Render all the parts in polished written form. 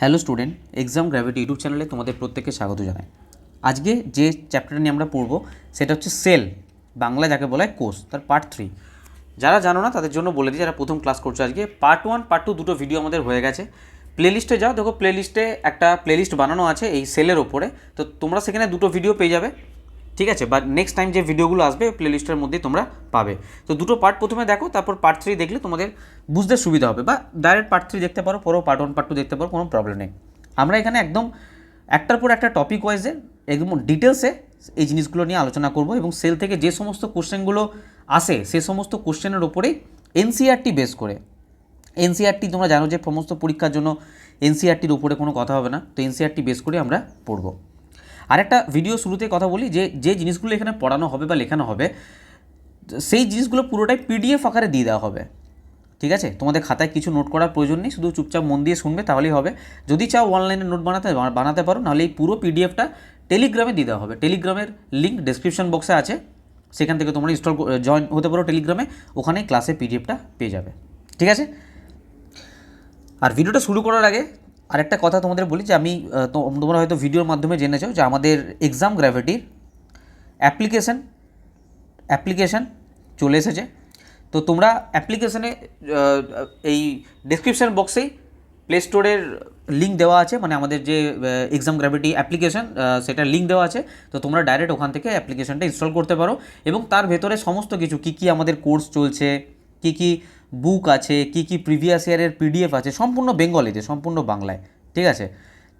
Hello student, exam gravity YouTube চ্যানেলে তোমাদের প্রত্যেককে স্বাগত জানাই। আজকে যে চ্যাপ্টারটা নিয়ে আমরা পড়বো সেটা হচ্ছে সেল, বাংলা যাকে বলা হয় কোষ, তার পার্ট 3। যারা জানো না তাদের জন্য বলে দিই, যারা প্রথম ক্লাস করছে আজকে পার্ট 1 পার্ট 2 দুটো ভিডিও আমাদের হয়ে গেছে। প্লেলিস্টে যাও, দেখো প্লেলিস্টে একটা প্লেলিস্ট বানানো আছে এই সেলের ওপরে, তো তোমরা সেখানে দুটো ভিডিও পেয়ে যাবে, ঠিক আছে? বা নেক্সট টাইম যে ভিডিওগুলো আসবে প্লেলিস্টের মধ্যেই তোমরা পাবে। তো দুটো পার্ট প্রথমে দেখো, তারপর পার্ট 3 দেখলে তোমাদের বুঝতে সুবিধা হবে, বা ডাইরেক্ট পার্ট 3 দেখতে পারো, পরও পার্ট 1 পার্ট 2 দেখতে পারো, কোনো প্রবলেম নেই। আমরা এখানে একদম একটার পর একটা টপিক ওয়াইজে একদম ডিটেলসে এই জিনিসগুলো নিয়ে আলোচনা করব, এবং সেল থেকে যে সমস্ত কোশ্চেনগুলো আসে সে সমস্ত কোশ্চেনের ওপরেই এনসিইআরটি বেস করে, এনসিইআরটি তোমরা জানো যে সমস্ত পরীক্ষার জন্য এনসিইআরটির উপরে কোনো কথা হবে না, তো এনসিইআরটি বেস করে আমরা পড়ব। আরেকটা ভিডিও শুরুতে কথা বলি যে যে জিনিসগুলো এখানে পড়ানো হবে বা লেখানো হবে সেই জিনিসগুলো পুরোটাই পিডিএফ আকারে দিয়ে দেওয়া হবে, ঠিক আছে? তোমাদের খাতায় কিছু নোট করার প্রয়োজন নেই, শুধু চুপচাপ মন দিয়ে শুনবে তাহলেই হবে। যদি চাও অনলাইনে নোট বানাতে পারো, নাহলে এই পুরো পিডিএফটা টেলিগ্রামে দিয়ে দেওয়া হবে। টেলিগ্রামের লিঙ্ক ডেসক্রিপশন বক্সে আছে, সেখান থেকে তোমরা জয়েন হতে পারো টেলিগ্রামে, ওখানে ক্লাসে পিডিএফটা পেয়ে যাবে, ঠিক আছে? আর ভিডিওটা শুরু করার আগে আরেকটা কথা তোমাদের বলি যে আমি তোমরা হয়তো ভিডিওর মাধ্যমে জেনেছো যে আমাদের এক্সাম গ্র্যাভিটির অ্যাপ্লিকেশান চলে এসেছে। তো তোমরা অ্যাপ্লিকেশানে এই ডেসক্রিপশান বক্সেই প্লে স্টোরের লিঙ্ক দেওয়া আছে, মানে আমাদের যে এক্সাম গ্র্যাভিটি অ্যাপ্লিকেশান সেটার লিঙ্ক দেওয়া আছে। তো তোমরা ডাইরেক্ট ওখান থেকে অ্যাপ্লিকেশানটা ইনস্টল করতে পারো, এবং তার ভেতরে সমস্ত কিছু কী আমাদের কোর্স চলছে, কী বুক আছে, কী প্রিভিয়াস ইয়ারের পিডিএফ আছে, সম্পূর্ণ বেঙ্গলিতে, সম্পূর্ণ বাংলায়, ঠিক আছে?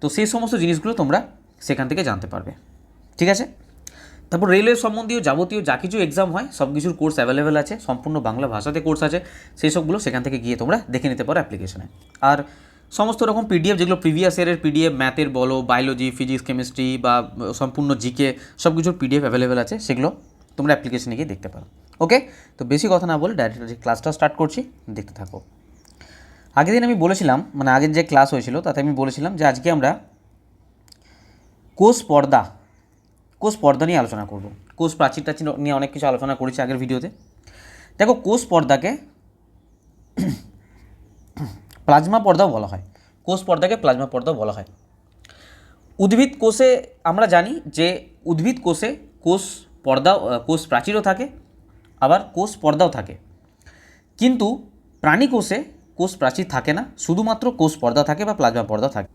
তো সেই সমস্ত জিনিসগুলো তোমরা সেখান থেকে জানতে পারবে, ঠিক আছে? তারপর রেলওয়ে সম্বন্ধীয় যাবতীয় যা কিছু এক্সাম হয় সব কিছুর কোর্স অ্যাভেলেবেল আছে, সম্পূর্ণ বাংলা ভাষাতে কোর্স আছে, সেই সবগুলো সেখান থেকে গিয়ে তোমরা দেখে নিতে পারো অ্যাপ্লিকেশনে। আর সমস্ত রকম পিডিএফ যেগুলো প্রিভিয়াস ইয়ারের পিডিএফ, ম্যাথের বলো, বায়োলজি, ফিজিক্স, কেমিস্ট্রি বা সম্পূর্ণ জিকে, সব কিছুর পিডিএফ অ্যাভেলেবেল আছে, সেগুলো তোমরা অ্যাপ্লিকেশনে গিয়ে দেখতে পারো। ওকে, তো বেশি কথা না বলে ডাইরেক্ট যে ক্লাসটা স্টার্ট করছি, দেখতে থাকো। আগের দিন আমি বলেছিলাম, মানে আগের যে ক্লাস হয়েছিল তাতে আমি বলেছিলাম যে আজকে আমরা কোষ পর্দা নিয়ে আলোচনা করব। কোষ প্রাচীর নিয়ে অনেক কিছু আলোচনা করেছি আগের ভিডিওতে। দেখো, কোষ পর্দাকে প্লাজমা পর্দাও বলা হয়, কোষ পর্দাকে প্লাজমা পর্দাও বলা হয়। উদ্ভিদ কোষে আমরা জানি যে উদ্ভিদ কোষে কোষ প্রাচীরও থাকে, আবার কোষ পর্দাও থাকে, কিন্তু প্রাণী কোষে কোষ প্রাচীর থাকে না, শুধুমাত্র কোষ পর্দা থাকে বা প্লাজমা পর্দা থাকে।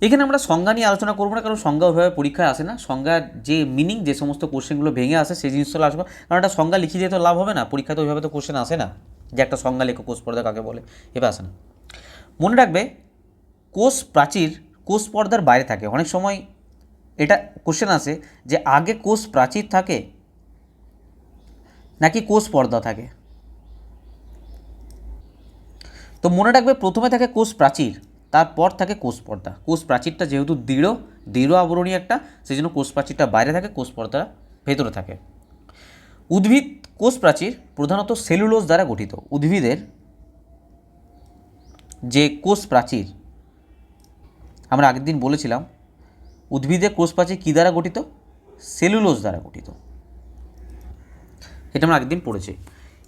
এখানে আমরা সংজ্ঞা নিয়ে আলোচনা করবো না, কারণ সংজ্ঞা ওইভাবে পরীক্ষায় আসে না। সংজ্ঞার যে মিনিং, যে সমস্ত কোশ্চেনগুলো ভেঙে আসে সেই জিনিসগুলো আসবে, কারণ একটা সংজ্ঞা লিখিয়ে দিয়ে তো লাভ হবে না, পরীক্ষাতে ওইভাবে তো কোশ্চেন আসে না যে একটা সংজ্ঞা লেখো কোষ পর্দা কাকে বলে, এভাবে আসে না। মনে রাখবে, কোষ প্রাচীর কোষ পর্দার বাইরে থাকে। অনেক সময় এটা কোশ্চেন আসে যে আগে কোষ প্রাচীর থাকে নাকি কোষ পর্দা থাকে। তো মনে রাখবে, প্রথমে থাকে কোষ প্রাচীর, তারপর থাকে কোষ পর্দা। কোষ প্রাচীরটা যেহেতু দৃঢ় আবরণী একটা, সেই জন্য কোষ প্রাচীরটা বাইরে থাকে, কোষ পর্দা ভেতরে থাকে। উদ্ভিদ কোষ প্রাচীর প্রধানত সেলুলোজ দ্বারা গঠিত। উদ্ভিদের যে কোষ প্রাচীর, আমরা আগের দিন বলেছিলাম উদ্ভিদের কোষ প্রাচীর কী দ্বারা গঠিত? সেলুলোজ দ্বারা গঠিত, এটা আমরা আগের দিন পড়েছি।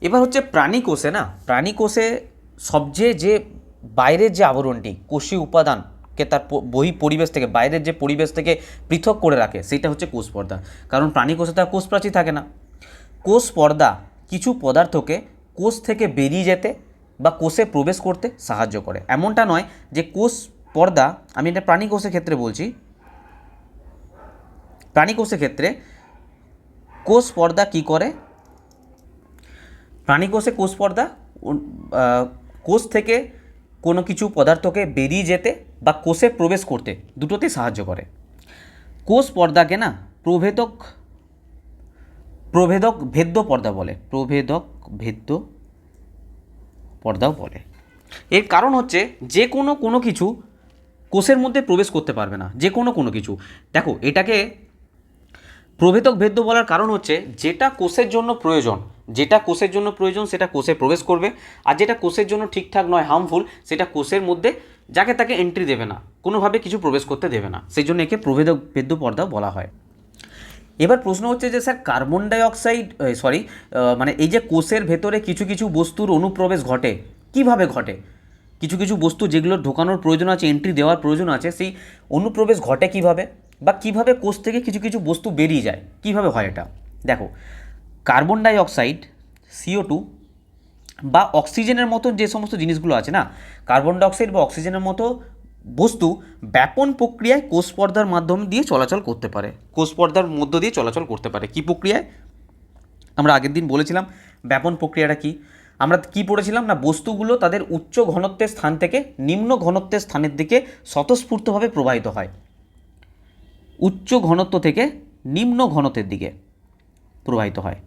এবার হচ্ছে প্রাণী কোষে সবচেয়ে যে বাইরের যে আবরণটি, কোষীয় উপাদানকে তার পরিবেশ থেকে, বাইরের যে পরিবেশ থেকে পৃথক করে রাখে, সেটা হচ্ছে কোষ পর্দা। কারণ প্রাণী কোষে তার কোষ প্রাচীর থাকে না। কোষ পর্দা কিছু পদার্থকে কোষ থেকে বেরিয়ে যেতে বা কোষে প্রবেশ করতে সাহায্য করে। এমনটা নয় যে কোষ পর্দা, আমি এটা প্রাণী কোষের ক্ষেত্রে বলছি, প্রাণী কোষের ক্ষেত্রে কোষ পর্দা কী করে? প্রাণী কোষে কোষ পর্দা কোষ থেকে কোনো কিছু পদার্থকে বেরিয়ে যেতে বা কোষে প্রবেশ করতে, দুটোতেই সাহায্য করে। কোষ পর্দাকে না প্রভেদক ভেদ্য পর্দা বলে, ভেদ্য পর্দাও বলে। এর কারণ হচ্ছে যে কোনো কিছু কোষের মধ্যে প্রবেশ করতে পারবে না, যে কোনো কিছু। দেখো, এটাকে প্রভেদক ভেদ্য বলার কারণ হচ্ছে যেটা কোষের জন্য প্রয়োজন সেটা কোষে প্রবেশ করবে, আর যেটা কোষের জন্য ঠিকঠাক নয়, হার্মফুল, সেটা কোষের মধ্যে যাকে তাকে এন্ট্রি দেবে না, কোনোভাবে কিছু প্রবেশ করতে দেবে না, সেই জন্য একে প্রভেদক ভেদ্য পর্দা বলা হয়। এবার প্রশ্ন হচ্ছে যে স্যার কার্বন ডাইঅক্সাইড মানে এই যে কোষের ভেতরে কিছু বস্তুর অনুপ্রবেশ ঘটে, কিভাবে ঘটে? কিছু কিছু বস্তু যেগুলো ঢোকানোর প্রয়োজন আছে, এন্ট্রি দেওয়ার প্রয়োজন আছে, সেই অনুপ্রবেশ ঘটে কিভাবে, বা কিভাবে কোষ থেকে কিছু কিছু বস্তু বেরিয়ে যায়, কিভাবে হয় এটা দেখো। কার্বন ডাই অক্সাইড, CO2 বা অক্সিজেনের মতো যে সমস্ত জিনিসগুলো আছে না, কার্বন ডাইঅক্সাইড বা অক্সিজেনের মতো বস্তু ব্যাপন প্রক্রিয়ায় কোষ পর্দার মাধ্যম দিয়ে চলাচল করতে পারে, কোষ পর্দার মধ্য দিয়ে চলাচল করতে পারে। কি প্রক্রিয়ায়? আমরা আগের দিন বলেছিলাম ব্যাপন প্রক্রিয়াটা কি। আমরা কি পড়েছিলাম না, বস্তুগুলো তাদের উচ্চ ঘনত্বের স্থান থেকে নিম্ন ঘনত্বের স্থানের দিকে স্বতঃস্ফূর্তভাবে প্রবাহিত হয়, উচ্চ ঘনত্ব থেকে নিম্ন ঘনত্বের দিকে প্রবাহিত হয়।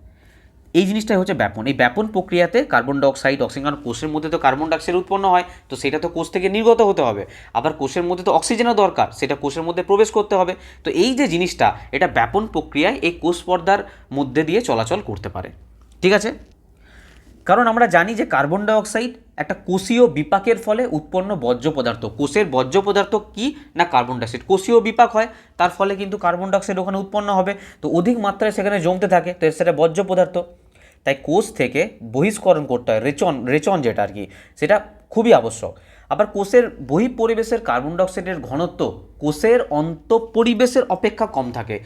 এই জিনিসটাই হচ্ছে ব্যাপন। এই ব্যাপন প্রক্রিয়াতে কার্বন ডাইঅক্সাইড, অক্সিজেন, কারণ কোষের মধ্যে তো কার্বন ডাইঅক্সাইড উৎপন্ন হয়, তো সেটা তো কোষ থেকে নির্গত হতে হবে। আবার কোষের মধ্যে তো অক্সিজেনও দরকার, সেটা কোষের মধ্যে প্রবেশ করতে হবে। তো এই যে জিনিসটা, এটা ব্যাপন প্রক্রিয়ায় এই কোষ পর্দার মধ্যে দিয়ে চলাচল করতে পারে। ঠিক আছে? কারণ আমরা জানি যে কার্বন ডাইঅক্সাইড একটা কোষীয় বিপাকের ফলে উৎপন্ন বর্জ্য পদার্থ। কোষের বর্জ্য পদার্থ কি না, কার্বন ডাইঅক্সাইড। কোষীয় বিপাক হয়, তার ফলে কিন্তু কার্বন ডাইঅক্সাইড ওখানে উৎপন্ন হবে, তো অধিক মাত্রায় সেখানে জমতে থাকে, তো সেটা বর্জ্য পদার্থ। তাই কোষ থেকে বহিষ্করণ করতে হয়, রেচন যেটা আর কি, সেটা খুবই আবশ্যক। আবার কোষের বহিঃপরিবেশের কার্বন ডাইঅক্সাইডের ঘনত্ব কোষের অন্তঃপরিবেশের অপেক্ষা কম থাকে।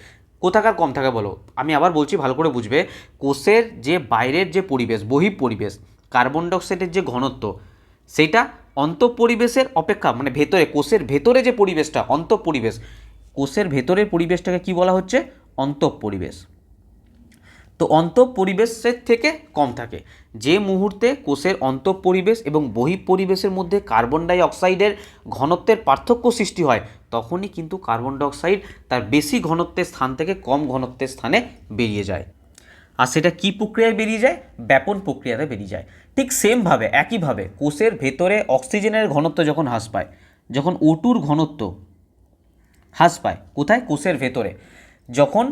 কোথাকার কম থাকে বলো? আমি আবার বলছি, ভালো করে বুঝবে। কোষের যে বাইরের যে পরিবেশ, বহিঃপরিবেশ, কার্বন ডাইঅক্সাইডের যে ঘনত্ব, সেটা অন্তঃপরিবেশের অপেক্ষা, মানে ভেতরে, কোষের ভেতরে যে পরিবেশটা, অন্তঃপরিবেশ, কোষের ভেতরের পরিবেশটাকে কি বলা হচ্ছে? অন্তঃপরিবেশ। তো অন্তঃপরিবেশের থেকে কম থাকে। যে মুহূর্তে কোষের অন্তঃপরিবেশ এবং বহিঃপরিবেশের মধ্যে কার্বন ডাই অক্সাইডের ঘনত্বের পার্থক্য সৃষ্টি হয়, তখনই কিন্তু কার্বন ডাই অক্সাইড তার বেশি ঘনত্বের স্থান থেকে কম ঘনত্বের স্থানে বেরিয়ে যায়। আর সেটা কি প্রক্রিয়ায় বেরিয়ে যায়? ব্যাপন প্রক্রিয়াতে বেরিয়ে যায়। ঠিক সেমভাবে, একইভাবে কোষের ভেতরে অক্সিজেনের ঘনত্ব যখন হ্রাস পায়, যখন O2 ঘনত্ব হ্রাস পায়, কোথায়? কোষের ভেতরে। যখন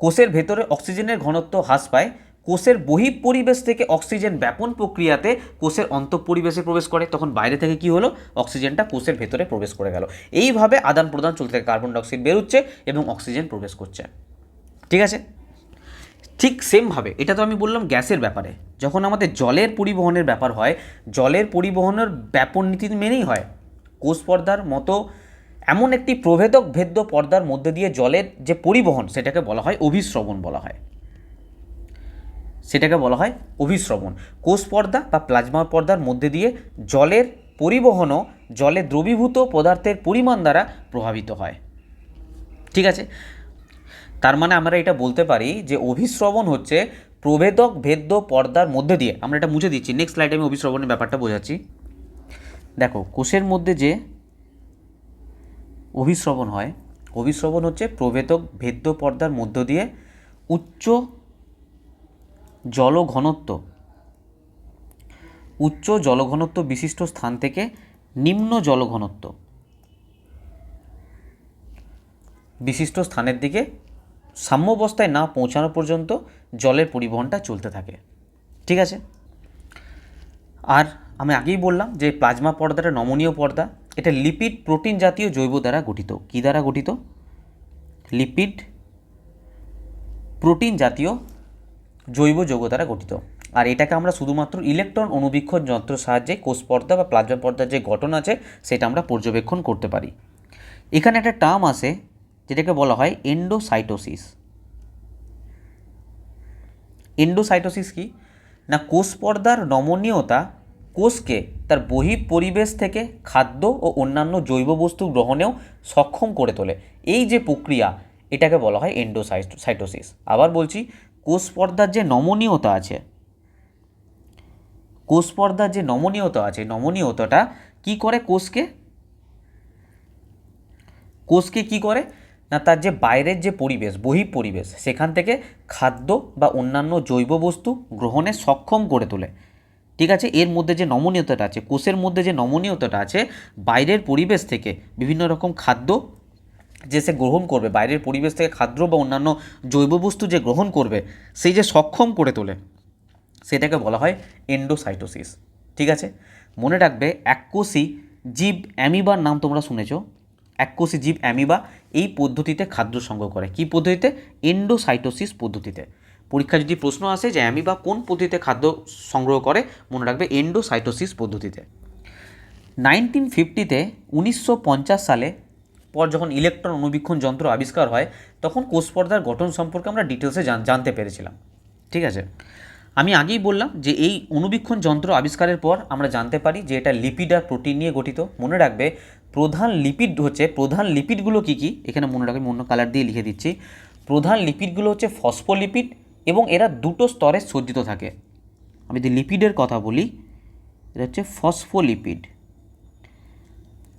কোষের ভেতরে অক্সিজেনের ঘনত্ব হ্রাস পায়, কোষের বহিঃপরিবেশ থেকে অক্সিজেন ব্যাপন প্রক্রিয়াতে কোষের অন্তঃপরিবেশে প্রবেশ করে, তখন বাইরে থেকে কি হলো? অক্সিজেনটা কোষের ভেতরে প্রবেশ করে গেল। এইভাবে আদান প্রদান চলতে থাকে, কার্বন ডাইঅক্সাইড বেরোচ্ছে এবং অক্সিজেন প্রবেশ করছে। ঠিক আছে? ঠিক সেমভাবে এটা তো আমি বললাম গ্যাসের ব্যাপারে। যখন আমাদের জলের পরিবহনের ব্যাপার হয়, জলের পরিবহনের ব্যাপন নীতি মেনেই হয়। কোষ পর্দার মতো এমন একটি প্রভেদক ভেদ্য পর্দার মধ্যে দিয়ে জলের যে পরিবহন, সেটাকে বলা হয় অভিস্রবণ বলা হয়, সেটাকে বলা হয় অভিস্রবণ। কোষ পর্দা বা প্লাজমা পর্দার মধ্যে দিয়ে জলের পরিবহনও জলে দ্রবীভূত পদার্থের পরিমাণ দ্বারা প্রভাবিত হয়। ঠিক আছে? তার মানে আমরা এটা বলতে পারি যে অভিস্রবণ হচ্ছে প্রভেদক ভেদ্য পর্দার মধ্যে দিয়ে, আমরা এটা মুছে দিচ্ছি, নেক্সট স্লাইডে আমি অভিস্রবণের ব্যাপারটা বোঝাচ্ছি। দেখো, কোষের মধ্যে যে অভিস্রবণ হয়, অভিস্রবণ হচ্ছে প্রভেদক ভেদ্য পর্দার মধ্য দিয়ে উচ্চ জলঘনত্ব বিশিষ্ট স্থান থেকে নিম্ন জলঘনত্ব বিশিষ্ট স্থানের দিকে সাম্যাবস্থায় না পৌঁছানো পর্যন্ত জলের পরিবহনটা চলতে থাকে। ঠিক আছে? আর আমি আগেই বললাম যে প্লাজমা পর্দাটা নমনীয় পর্দা, এটা লিপিড প্রোটিন জাতীয় জৈব দ্বারা গঠিত। কী দ্বারা গঠিত? লিপিড প্রোটিন জাতীয় জৈব যৌগ দ্বারা গঠিত। আর এটাকে আমরা শুধুমাত্র ইলেকট্রন অনুবীক্ষণ যন্ত্রের সাহায্যে কোষ পর্দা বা প্লাজমা পর্দার যে গঠন আছে সেটা আমরা পর্যবেক্ষণ করতে পারি। এখানে একটা টার্ম আসে যেটাকে বলা হয় এন্ডোসাইটোসিস। এন্ডোসাইটোসিস কি না, কোষ পর্দার নমনীয়তা কোষকে তার বহিঃপরিবেশ থেকে খাদ্য ও অন্যান্য জৈব বস্তু গ্রহণেও সক্ষম করে তোলে। এই যে প্রক্রিয়া, এটাকে বলা হয় এন্ডোসাইটোসিস। আবার বলছি, কোষ পর্দার যে নমনীয়তা আছে, কোষ পর্দার যে নমনীয়তা আছে, নমনীয়তাটা কি করে? কোষকে কি করে না, তার যে বাইরের যে পরিবেশ, বহিঃপরিবেশ, সেখান থেকে খাদ্য বা অন্যান্য জৈব বস্তু গ্রহণে সক্ষম করে তোলে। ঠিক আছে? এর মধ্যে যে নমনীয়তাটা আছে, কোষের মধ্যে যে নমনীয়তাটা আছে, বাইরের পরিবেশ থেকে বিভিন্ন রকম খাদ্য যে সে গ্রহণ করবে, বাইরের পরিবেশ থেকে খাদ্য বা অন্যান্য জৈব বস্তু যে গ্রহণ করবে, সেই যে সক্ষম করে তোলে, সেটাকে বলা হয় এন্ডোসাইটোসিস। ঠিক আছে? মনে রাখবে, এককোষী জীব অ্যামিবার নাম তোমরা শুনেছ। এককোষী জীব অ্যামিবা এই পদ্ধতিতে খাদ্য সংগ্রহ করে। কি পদ্ধতিতে? এন্ডোসাইটোসিস পদ্ধতিতে। পরীক্ষা যদি প্রশ্ন আসে যে অ্যামিবা কোন পদ্ধতিতে খাদ্য সংগ্রহ করে, মনে রাখবে এন্ডোসাইটোসিস পদ্ধতিতে। 1950-তে 1950 সালে পর যখন ইলেকট্রন অণুবীক্ষণ যন্ত্র আবিষ্কার হয় তখন কোষ পর্দার গঠন সম্পর্কে আমরা ডিটেলসে জানতে পেরেছিলাম। ঠিক আছে, আমি আগেই বললাম যে এই অণুবীক্ষণ যন্ত্র আবিষ্কারের পর আমরা জানতে পারি যে এটা লিপিড আর প্রোটিন নিয়ে গঠিত। মনে রাখবে প্রধান লিপিডগুলো কী কী, এখানে মনে রাখবে, অন্য কালার দিয়ে লিখে দিচ্ছি। প্রধান লিপিডগুলো হচ্ছে ফসফোলিপিড এবং এরা দুটো স্তরে সজ্জিত থাকে। আমি যদি লিপিডের কথা বলি, এটা হচ্ছে ফসফোলিপিড।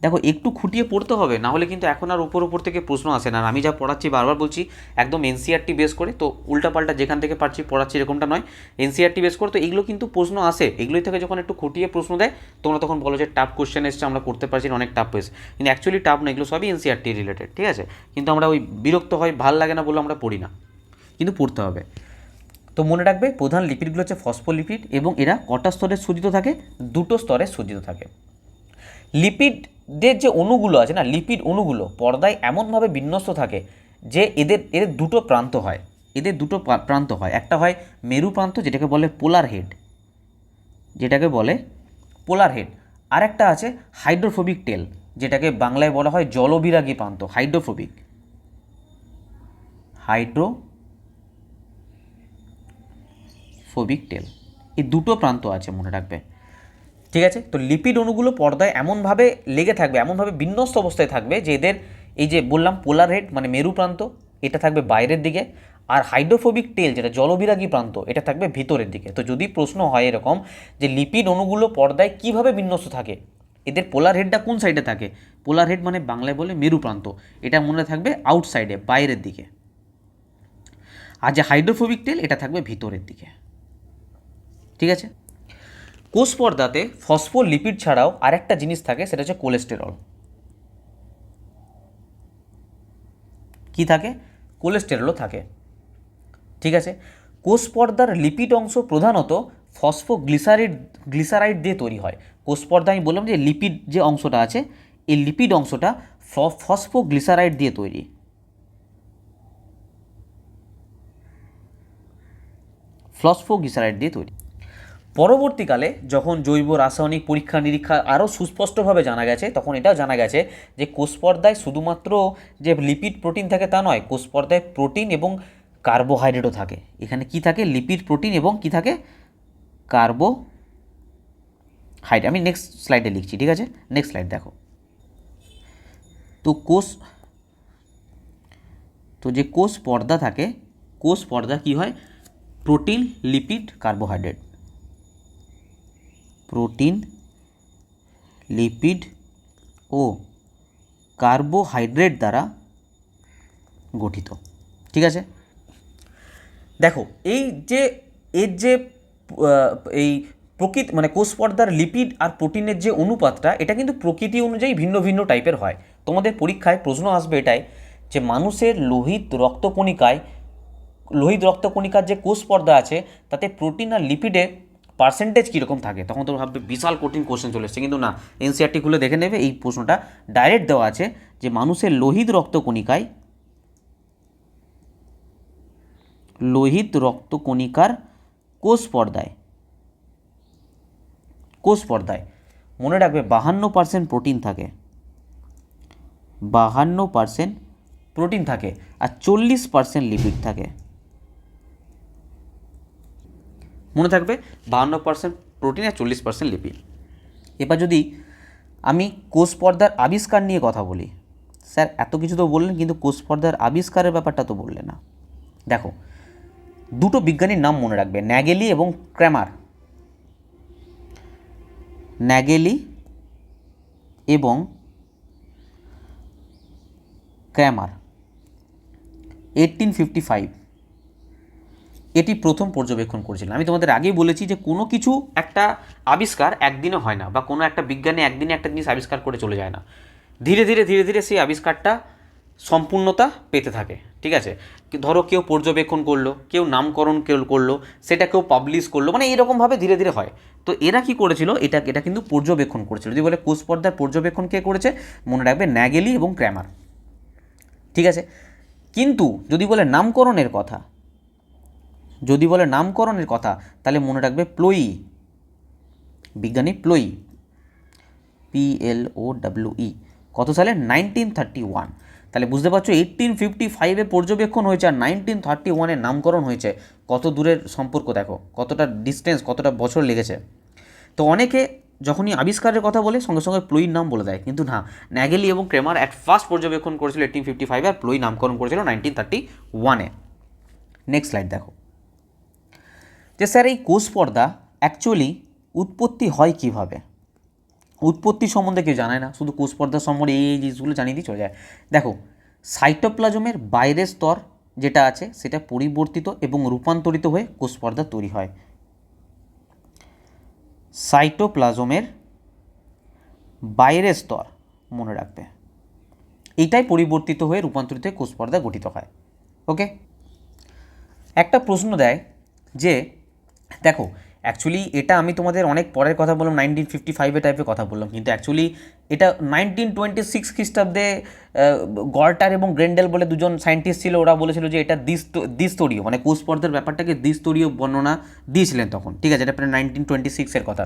দেখো একটু খুঁটিয়ে পড়তে হবে, না হলে কিন্তু এখন আর উপর থেকে প্রশ্ন আসে না। আর আমি যা পড়াচ্ছি বারবার বলছি একদম এনসিইআরটি বেস করে, তো উল্টাপাল্টা যেখান থেকে পারছি পড়াচ্ছি এরকমটা নয়, এনসিইআরটি বেস করে। তো এগুলো কিন্তু প্রশ্ন আসে, এগুলোই থেকে যখন একটু খুঁটিয়ে প্রশ্ন দেয় তোমরা তখন বলো যে টাফ কোশ্চেন এসছে, আমরা করতে পারছি না, অনেক টাফ পেয়েছে, কিন্তু অ্যাকচুয়ালি টাফ না, এগুলো সবই এনসিইআরটি রিলেটেড। ঠিক আছে, কিন্তু আমরা ওই বিরক্ত হয়, ভাল লাগে না বলে আমরা পড়ি না, কিন্তু পড়তে হবে। তো মনে রাখবে প্রধান লিপিডগুলো হচ্ছে ফসফোলিপিড এবং এরা কটা স্তরে সজ্জিত থাকে? দুটো স্তরে সজ্জিত থাকে। লিপিডের যে অণুগুলো আছে না, লিপিড অণুগুলো পর্দায় এমনভাবে বিন্যস্ত থাকে যে এদের দুটো প্রান্ত হয়, একটা হয় মেরু প্রান্ত যেটাকে বলে পোলার হেড, আর একটা আছে হাইড্রোফোবিক টেল যেটাকে বাংলায় বলা হয় জলবিরাগী প্রান্ত, হাইড্রোফোবিক টেল। এই দুটো প্রান্ত আছে, মনে রাখবে। ঠিক আছে, তো লিপিড অণুগুলো পর্দায় এমনভাবে লেগে থাকবে, এমনভাবে বিন্যস্ত অবস্থায় থাকবে যে এদের এই যে বললাম পোলার হেড মানে মেরু প্রান্ত, এটা থাকবে বাইরের দিকে, আর হাইড্রোফোবিক টেল যেটা জলবিরাগী প্রান্ত এটা থাকবে ভিতরের দিকে। তো যদি প্রশ্ন হয় এরকম যে লিপিড অণুগুলো পর্দায় কিভাবে বিন্যস্ত থাকে, এদের পোলার হেডটা কোন সাইডে থাকে, পোলার হেড মানে বাংলায় বলে মেরু প্রান্ত, এটা মনে থাকবে আউটসাইডে বাইরের দিকে, আর যে হাইড্রোফোবিক টেল এটা থাকবে ভিতরের দিকে। ঠিক আছে, কোষ পর্দাতে ফসফোলিপিড ছাড়াও আরেকটা জিনিস থাকে, সেটা হচ্ছে কোলেস্টেরল। কি থাকে? কোলেস্টেরলও থাকে। ঠিক আছে, কোষ পর্দার লিপিড অংশ প্রধানত গ্লিসারাইড দিয়ে তৈরি হয়। কোষ পর্দা আমি বললাম যে লিপিড যে অংশটা আছে, এই লিপিড অংশটা ফসফোগ্লিসারাইড দিয়ে তৈরি। পরবর্তীকালে যখন জৈব রাসায়নিক পরীক্ষা নিরীক্ষা আরও সুস্পষ্টভাবে জানা গেছে, তখন এটাও জানা গেছে যে কোষ পর্দায় শুধুমাত্র যে লিপিড প্রোটিন থাকে তা নয়, কোষ পর্দায় প্রোটিন এবং কার্বোহাইড্রেটও থাকে। এখানে কি থাকে? লিপিড, প্রোটিন এবং কি থাকে? কার্বোহাইড্রেট। আমি নেক্সট স্লাইডে লিখছি। ঠিক আছে, নেক্সট স্লাইড দেখো। তো যে কোষ পর্দা থাকে, কোষ পর্দা কি হয়? Protein, lipid, carbohydrate, protein, lipid ও কার্বোহাইড্রেট দ্বারা গঠিত। ঠিক আছে, দেখো এই মানে কোষ পর্দার লিপিড আর প্রোটিনের যে অনুপাতটা, এটা কিন্তু প্রকৃতি অনুযায়ী ভিন্ন ভিন্ন টাইপের হয়। তোমাদের পরীক্ষায় প্রশ্ন আসবে এটাই যে মানুষের লোহিত রক্তকণিকার যে কোষ পর্দা আছে তাতে প্রোটিন আর লিপিডের পার্সেন্টেজ কীরকম থাকে। তখন তো ভাববে বিশাল কঠিন কোশ্চেন চলে এসছে, কিন্তু না, এনসিইআরটি খুলে দেখে নেবে, এই প্রশ্নটা ডাইরেক্ট দেওয়া আছে যে মানুষের লোহিত রক্তকণিকার কোষ পর্দায় মনে রাখবে 52% প্রোটিন থাকে, 52% প্রোটিন থাকে আর 40% লিপিড থাকে। মনে থাকবে 52% প্রোটিন আর 40% লিপিড। এবার যদি আমি কোষ পর্দার আবিষ্কার নিয়ে কথা বলি, স্যার এত কিছু তো বললেন কিন্তু কোষ পর্দার আবিষ্কারের ব্যাপারটা তো বললেন না। দেখো দুটো বিজ্ঞানীর নাম মনে রাখবে, ন্যাগেলি এবং ক্র্যামার। ন্যাগেলি এবং ক্র্যামার 1855 এটি প্রথম পর্যবেক্ষণ করেছিলেন। আমি তোমাদের আগেই বলেছি যে কোনো কিছু একটা আবিষ্কার একদিনে হয় না, বা কোনো একটা বিজ্ঞানী একদিনে একটা জিনিস আবিষ্কার করে চলে যায় না, ধীরে ধীরে সেই আবিষ্কারটা সম্পূর্ণতা পেতে থাকে। ঠিক আছে, ধরো কেউ পর্যবেক্ষণ করলো, কেউ নামকরণ করলো, সেটা কেউ পাবলিশ করলো, মানে এরকমভাবে ধীরে ধীরে হয়। তো এরা কি করেছিল, এটা কিন্তু পর্যবেক্ষণ করেছিল। যদি বলে কোষ পর্দার পর্যবেক্ষণ কে করেছে, মনে রাখবে ন্যাগেলি এবং ক্র্যামার। ঠিক আছে, কিন্তু যদি বলে নামকরণের কথা তাহলে মনে রাখবে বিজ্ঞানী প্লোয়ি। PLOWE কত সালে? 1931। তাহলে বুঝতে পারছো 1855-এ পর্যবেক্ষণ হয়েছে আর 1931-এ নামকরণ হয়েছে। কত দূরের সম্পর্ক দেখো, কতটা ডিস্টেন্স, কতটা বছর লেগেছে। তো অনেকে যখনই আবিষ্কারের কথা বলে সঙ্গে সঙ্গে প্লুইর নাম বলে দেয়, কিন্তু না, ন্যাগেলি এবং ক্রেমার অ্যাট ফার্স্ট পর্যবেক্ষণ করেছিল 1855 আর প্লুই নামকরণ করেছিল 1931-এ। নেক্সট স্লাইড দেখো, যে স্যার এই কোষ পর্দা অ্যাকচুয়ালি উৎপত্তি হয় কিভাবে? উৎপত্তি সম্বন্ধে কেউ জানায় না, শুধু কোষ পর্দা সম্বন্ধে এই জিনিসগুলো জানিয়ে দিয়ে চলে যায়। দেখো, সাইটোপ্লাজমের বাইরের স্তর যেটা আছে সেটা পরিবর্তিত এবং রূপান্তরিত হয়ে কোষ পর্দা তৈরি হয়। সাইটোপ্লাজমের বাইরের স্তর মনে রাখবে, এইটাই পরিবর্তিত হয়ে রূপান্তরিত হয়ে কোষ পর্দা গঠিত হয়। ওকে, একটা প্রশ্ন দেয় যে দেখো অ্যাকচুয়ালি এটা আমি তোমাদের অনেক পরের কথা বললাম, 1955 টাইপের কথা বললাম, কিন্তু অ্যাকচুয়ালি এটা 1926 খ্রিস্টাব্দে গল্টার এবং গ্রেন্ডেল বলে দুজন সায়েন্টিস্ট ছিল, ওরা বলেছিল যে এটা দ্বিস্তরীয়, মানে কোষ পর্দার ব্যাপারটাকে দ্বিস্তরীয় বর্ণনা দিয়েছিলেন তখন। ঠিক আছে, এটা প্রায় 1926-এর কথা,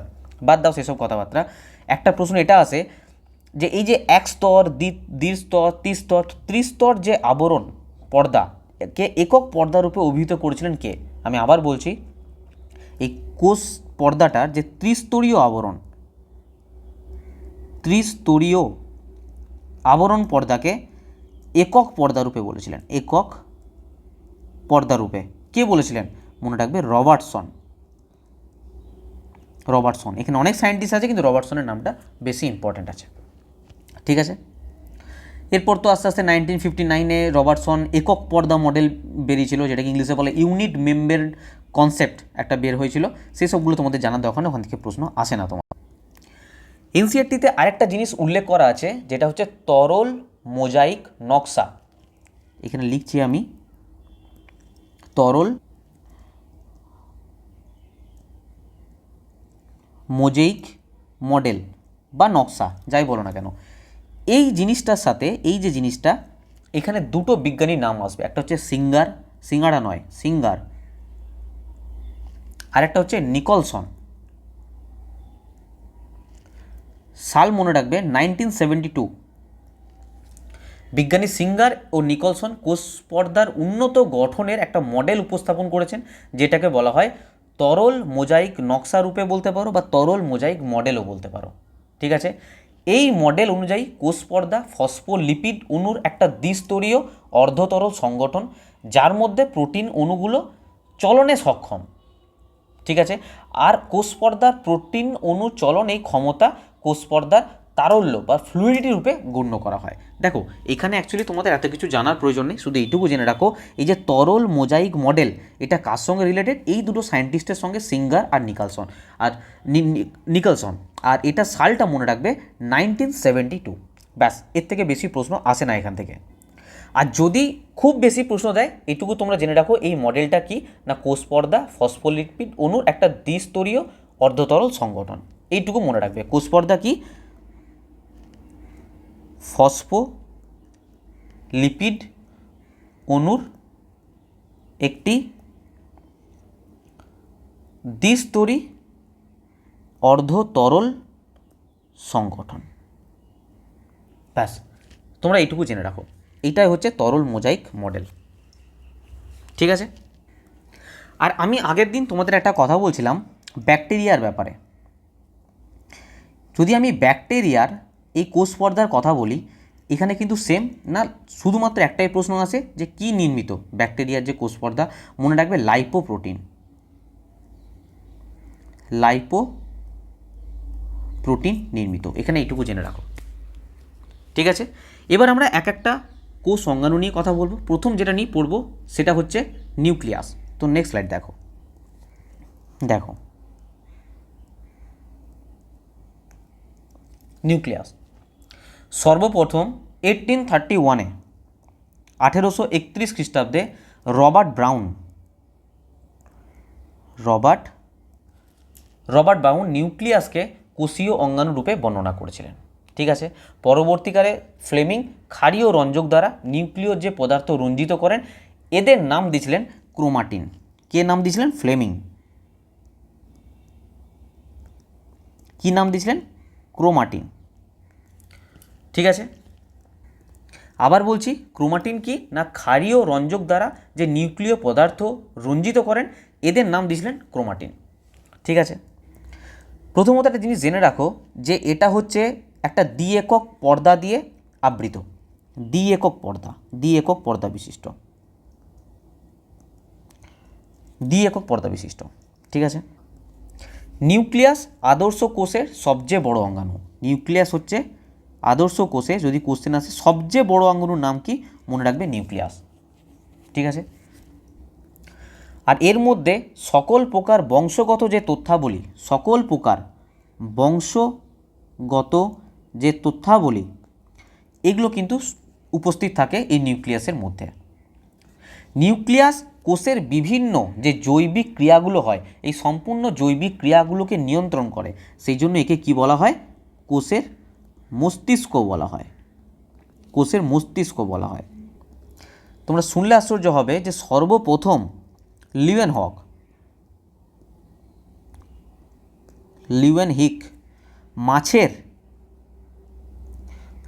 বাদ দাও সেসব কথাবার্তা। একটা প্রশ্ন এটা আসে যে এই যে এক স্তর, দ্বিস্তর, ত্রিস্তর, ত্রিস্তর যে আবরণ পর্দা কে একক পর্দারূপে অভিহিত করেছিলেন কে? আমি আবার বলছি, এই কোষ পর্দাটার যে ত্রিস্তরীয় আবরণ পর্দাকে একক পর্দারূপে বলেছিলেন। একক পর্দারূপে কে বলেছিলেন? মনে রাখবে, রবার্টসন। এখানে অনেক সায়েন্টিস্ট আছে, কিন্তু রবার্টসনের নামটা বেশি ইম্পর্ট্যান্ট আছে। ঠিক আছে, এরপর তো আস্তে আস্তে 1959-এ রবার্টসন একক পর্দা মডেল বেরিয়েছিল, যেটাকে ইংলিশে বলে ইউনিট মেমব্রেন কনসেপ্ট একটা বের হয়েছিল। সেসবগুলো তোমাদের জানার দরকার নেই, ওখান থেকে প্রশ্ন আসে না তোমার। এনসিইআরটিতে আরেকটা জিনিস উল্লেখ করা আছে, যেটা হচ্ছে তরল মোজাইক নকশা। এখানে লিখছি আমি, তরল মোজাইক মডেল বা নকশা, যাই বলো না কেন। এই জিনিসটার সাথে এই যে জিনিসটা, এখানে দুটো বিজ্ঞানীর নাম আসবে, একটা হচ্ছে সিঙ্গার, আর একটা হচ্ছে নিকলসন। সাল মনে রাখবে 1972। বিজ্ঞানী সিঙ্গার ও নিকলসন কোষ পর্দার উন্নত গঠনের একটা মডেল উপস্থাপন করেছেন, যেটাকে বলা হয় তরল মোজাইক নকশা রূপে বলতে পারো বা তরল মোজাইক মডেলও বলতে পারো। ঠিক আছে, এই মডেল অনুযায়ী কোষ পর্দা ফসফোলিপিড অণুর একটা দ্বিস্তরীয় অর্ধতরল সংগঠন, যার মধ্যে প্রোটিন অণুগুলো চলনে সক্ষম। ঠিক আছে, আর কোষ পর্দার প্রোটিন অণু চলন এই ক্ষমতা কোষ পর্দার তারল্য বা ফ্লুইডিটি রূপে গণ্য করা হয়। দেখো এখানে অ্যাকচুয়ালি তোমাদের এত কিছু জানার প্রয়োজন নেই, শুধু এইটুকু জেনে রাখো, এই যে তরল মোজাইক মডেল, এটা কার সঙ্গে রিলেটেড? এই দুটো সায়েন্টিস্টের সঙ্গে, সিঙ্গার আর নিকলসন। আর এটা সালটা মনে রাখবে 1972। ব্যাস, এর থেকে বেশি প্রশ্ন আসে না এখান থেকে। আর যদি খুব বেশি প্রশ্ন দেয়, এটুকু তোমরা জেনে রাখো, এই মডেলটা কি না, কোষ পর্দা ফসফোলিপিড অণুর একটা দ্বিস্তরীয় অর্ধতরল সংগঠন। এইটুকু মনে রাখবে, কোষ পর্দা কি, ফসফোলিপিড অণুর একটি দ্বিস্তরী অর্ধতরল সংগঠন। ব্যাস, তোমরা এইটুকু জেনে রাখো, এইটাই হচ্ছে তরল মোজাইক মডেল। ঠিক আছে, আর আমি আগের দিন তোমাদের একটা কথা বলছিলাম ব্যাকটেরিয়ার ব্যাপারে। যদি আমি ব্যাকটেরিয়ার এই কোষ পর্দার কথা বলি, এখানে কিন্তু সেম না, শুধুমাত্র একটাই প্রশ্ন আসে যে কি নির্মিত ব্যাকটেরিয়ার যে কোষ পর্দা। মনে রাখবে লাইপোপ্রোটিন নির্মিত, এখানে এইটুকু জেনে রাখো। ঠিক আছে, এবার আমরা এক একটা কোষ অঙ্গাণু নিয়ে কথা বলবো। প্রথম যেটা নিয়ে পড়বো সেটা হচ্ছে নিউক্লিয়াস। তো নেক্সট স্লাইড দেখো, নিউক্লিয়াস সর্বপ্রথম 1831-এ 1831 খ্রিস্টাব্দে রবার্ট ব্রাউন নিউক্লিয়াসকে কোষীয় অঙ্গাণু রূপে বর্ণনা করেছিলেন। ঠিক আছে, পরবর্তীকালে ফ্লেমিং ক্ষারীয় রঞ্জক দ্বারা নিউক্লিয়র যে পদার্থ রঞ্জিত করেন, এদের নাম দিয়েছিলেন ক্রোমাটিন। কে নাম দিয়েছিলেন? ফ্লেমিং। কি নাম দিয়েছিলেন? ক্রোমাটিন। ঠিক আছে। আবার বলছি, ক্রোমাটিন কি না ক্ষারীয় রঞ্জক দ্বারা যে নিউক্লিয় পদার্থ রঞ্জিত করেন এদের নাম দিয়েছিলেন ক্রোমাটিন। ঠিক আছে। প্রথমত একটা জিনিস জেনে রাখো যে এটা হচ্ছে একটা দ্বি-একক পর্দা দিয়ে আবৃত, দ্বি-একক পর্দা বিশিষ্ট, দ্বি-একক পর্দা বিশিষ্ট। ঠিক আছে। নিউক্লিয়াস আদর্শ কোষের সবচেয়ে বড় অঙ্গাণু। নিউক্লিয়াস হচ্ছে আদর্শ কোষে, যদি কোশ্চেন আসে সবচেয়ে বড় অঙ্গাণুর নাম কি, মনে রাখবে নিউক্লিয়াস। ঠিক আছে। আর এর মধ্যে সকল প্রকার বংশগত যে তথ্যাবলী, সকল প্রকার বংশগত যে তথ্যাবলী এগুলো কিন্তু উপস্থিত থাকে এই নিউক্লিয়াসের মধ্যে। নিউক্লিয়াস কোষের বিভিন্ন যে জৈবিক ক্রিয়াগুলো হয় এই সম্পূর্ণ জৈবিক ক্রিয়াগুলোকে নিয়ন্ত্রণ করে, সেই জন্য একে কি বলা হয়, কোষের মস্তিষ্ক বলা হয়, কোষের মস্তিষ্ক বলা হয়। তোমরা শুনলে আশ্চর্য হবে যে সর্বপ্রথম লিউয়েনহিক মাছের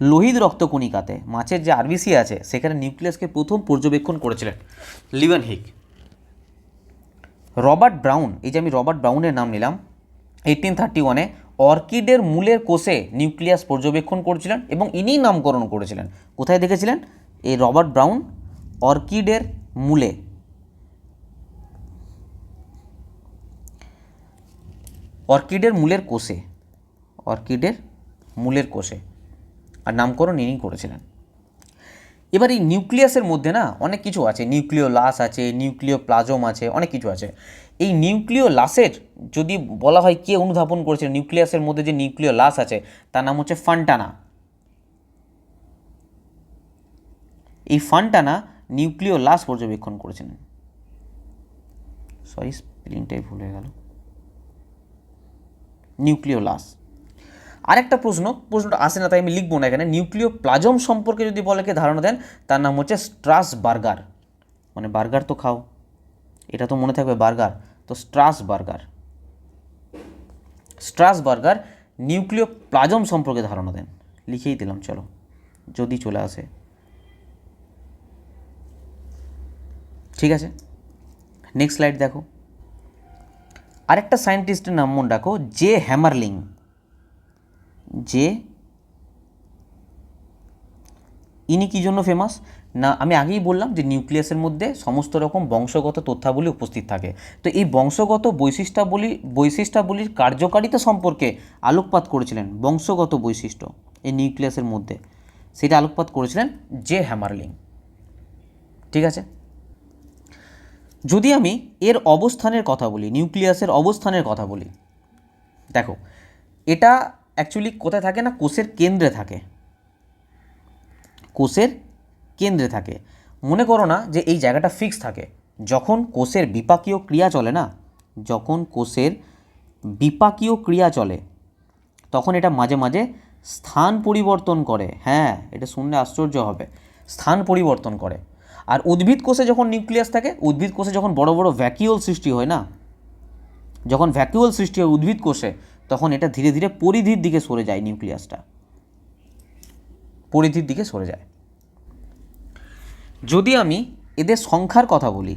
লোহিত রক্তকণিকাতে, মাছের যে আরবিসি আছে সেখানে নিউক্লিয়াসকে প্রথম পর্যবেক্ষণ করেছিলেন লিউয়েনহিক। রবার্ট ব্রাউন, এই যে আমি রবার্ট ব্রাউনের নাম নিলাম, 1831-এ অর্কিডের মূলের কোষে নিউক্লিয়াস পর্যবেক্ষণ করেছিলেন এবং ইনিই নামকরণ করেছিলেন। কোথায় দেখেছিলেন? এই রবার্ট ব্রাউন অর্কিডের মূলে, অর্কিডের মূলের কোষে, অর্কিডের মূলের কোষে, আর নামকরণ ইনি করেছিলেন। এবার এই নিউক্লিয়াসের মধ্যে না অনেক কিছু আছে, নিউক্লিওলাস আছে, নিউক্লিওপ্লাজম আছে, অনেক কিছু আছে। এই নিউক্লিওলাসের যদি বলা হয় কে অনুধাবন করেছে, নিউক্লিয়াসের মধ্যে যে নিউক্লিওলাস আছে তার নাম হচ্ছে ফন্টানা। এই ফন্টানা নিউক্লিওলাস পর্যবেক্ষণ করেছিলেন। সরি, স্পেলিংটাই ভুল হয়ে গেল, নিউক্লিওলাস। আরেকটা প্রশ্নটা আসে না তাই আমি লিখবো না এখানে। নিউক্লিওপ্লাজম সম্পর্কে যদি বলে কে ধারণা দেন তার নাম হচ্ছে স্ট্রাসবার্গার, মানে বার্গার তো খাও, এটা তো মনে থাকবে বার্গার, তো স্ট্রাসবার্গার নিউক্লিওপ্লাজম সম্পর্কে ধারণা দেন। লিখেই দিলাম, চলো যদি চলে আসে। ঠিক আছে, নেক্সট স্লাইড দেখো। আরেকটা সায়েন্টিস্টের নাম মনে রাখো, জে হ্যামারলিং। ইনি কী জন্য ফেমাস না, আমি আগেই বললাম যে নিউক্লিয়াসের মধ্যে সমস্ত রকম বংশগত তথ্যাবলী উপস্থিত থাকে। তো এই বংশগত বৈশিষ্ট্যাবলীর কার্যকারিতা সম্পর্কে আলোকপাত করেছিলেন, বংশগত বৈশিষ্ট্য এই নিউক্লিয়াসের মধ্যে, সেটা আলোকপাত করেছিলেন জে হ্যামারলিং। ঠিক আছে। যদি আমি এর অবস্থানের কথা বলি, নিউক্লিয়াসের অবস্থানের কথা বলি, দেখো এটা অ্যাকচুয়ালি কোথায় থাকে না, কোষের কেন্দ্রে থাকে, কোষের কেন্দ্রে থাকে। মনে করো না যে এই জায়গাটা ফিক্স থাকে, যখন কোষের বিপাকীয় ক্রিয়া চলে না, যখন কোষের বিপাকীয় ক্রিয়া চলে তখন এটা মাঝে মাঝে স্থান পরিবর্তন করে। হ্যাঁ, এটা শুনলে আশ্চর্য হবে, স্থান পরিবর্তন করে। আর উদ্ভিদ কোষে যখন নিউক্লিয়াস থাকে, উদ্ভিদ কোষে যখন বড় বড় ভ্যাকিউল সৃষ্টি হয় না, যখন ভ্যাকিউল সৃষ্টি হয় উদ্ভিদ কোষে, তখন এটা ধীরে ধীরে পরিধির দিকে সরে যায়, নিউক্লিয়াসটা পরিধির দিকে সরে যায়। যদি আমি এদের সংখ্যার কথা বলি,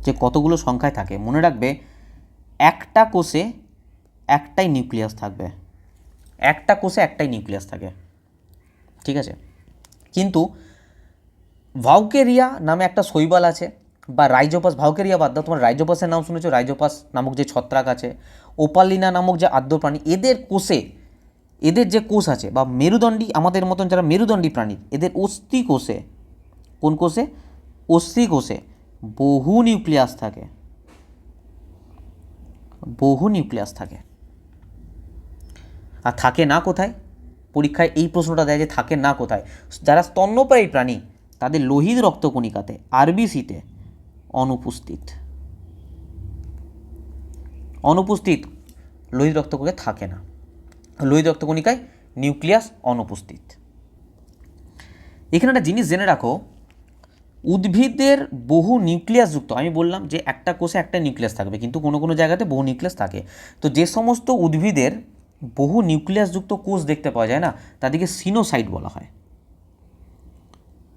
যে কতগুলো সংখ্যায় থাকে, মনে রাখবে একটা কোষে একটাই নিউক্লিয়াস থাকবে, একটা কোষে একটাই নিউক্লিয়াস থাকে। ঠিক আছে। কিন্তু ভাউকেরিয়া নামে একটা শৈবাল আছে, বা রাইজোপাস, ভাউকেরিয়া বাদ দাও, তোমার রাইজোপাসের নাম শুনেছো, রাইজোপাস নামক যে ছত্রাক আছে, ওপালিনা নামক যে আদ্য প্রাণী, এদের কোষে, এদের যে কোষ আছে বা মেরুদণ্ডী, আমাদের মতন যারা মেরুদণ্ডী প্রাণী, এদের অস্থি কোষে, কোন কোষে, অস্থি কোষে বহু নিউক্লিয়াস থাকে, বহু নিউক্লিয়াস থাকে। আর থাকে না কোথায়, পরীক্ষায় এই প্রশ্নটা দেয় যে থাকে না কোথায়, যারা স্তন্যপায়ী প্রাণী তাদের লোহিত রক্তকণিকাতে, আরবিসিতে অনুপস্থিত, লোহিত রক্তকণিকায় থাকে না, লোহিত রক্তকণিকায় নিউক্লিয়াস অনুপস্থিত। এখানে একটা জিনিস জেনে রাখো, উদ্ভিদের বহু নিউক্লিয়াস যুক্ত, আমি বললাম যে একটা কোষে একটা নিউক্লিয়াস থাকবে, কিন্তু কোনো কোনো জায়গাতে বহু নিউক্লিয়াস থাকে। তো যে সমস্ত উদ্ভিদের বহু নিউক্লিয়াসযুক্ত কোষ দেখতে পাওয়া যায় না, তাদেরকে সিনোসাইট বলা হয়,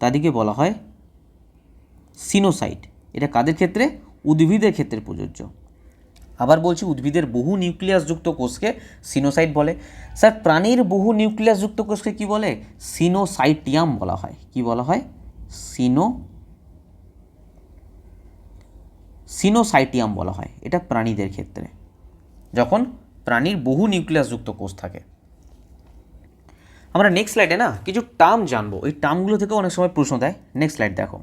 তাদেরকে বলা হয় সিনোসাইট। এটা কাদের ক্ষেত্রে? উদ্ভিদের ক্ষেত্রে প্রযোজ্য। আবার বলছি, উদ্ভিদের বহু নিউক্লিয়াসযুক্ত কোষকে সিনোসাইট বলে। স্যার প্রাণীর বহু নিউক্লিয়াসযুক্ত কোষকে কি বলে? সিনোসাইটিয়াম বলা হয়। কি বলা হয়? সিনোসাইটিয়াম বলা হয়। এটা প্রাণীদের ক্ষেত্রে, যখন প্রাণীর বহু নিউক্লিয়াসযুক্ত কোষ থাকে। আমরা নেক্সট স্লাইডে না কিছু টার্ম জানবো, এই টার্মগুলো থেকে অনেক সময় প্রশ্ন দেয়। নেক্সট স্লাইড দেখো।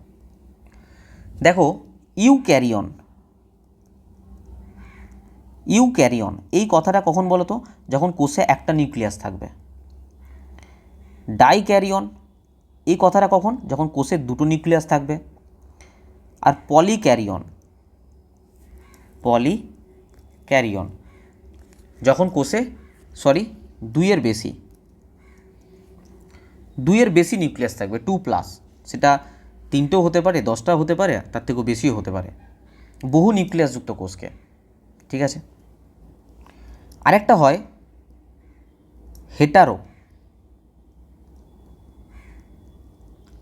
দেখো ইউক্যারিয়ন, ইউক্যারিয়ন এই কথাটা কখন বলো তো? যখন কোষে একটা নিউক্লিয়াস থাকবে। ডাইক্যারিয়ন এই কথাটা কখন? যখন কোষে দুটো নিউক্লিয়াস থাকবে। আর পলিক্যারিয়ন, পলিক্যারিয়ন যখন কোষে দুইয়ের বেশি নিউক্লিয়াস থাকবে, 2+, সেটা 3টেও হতে পারে, 10টাও হতে পারে, তার থেকেও বেশিও হতে পারে, বহু নিউক্লিয়াসযুক্ত কোষকে। ঠিক আছে। আরেকটা হয়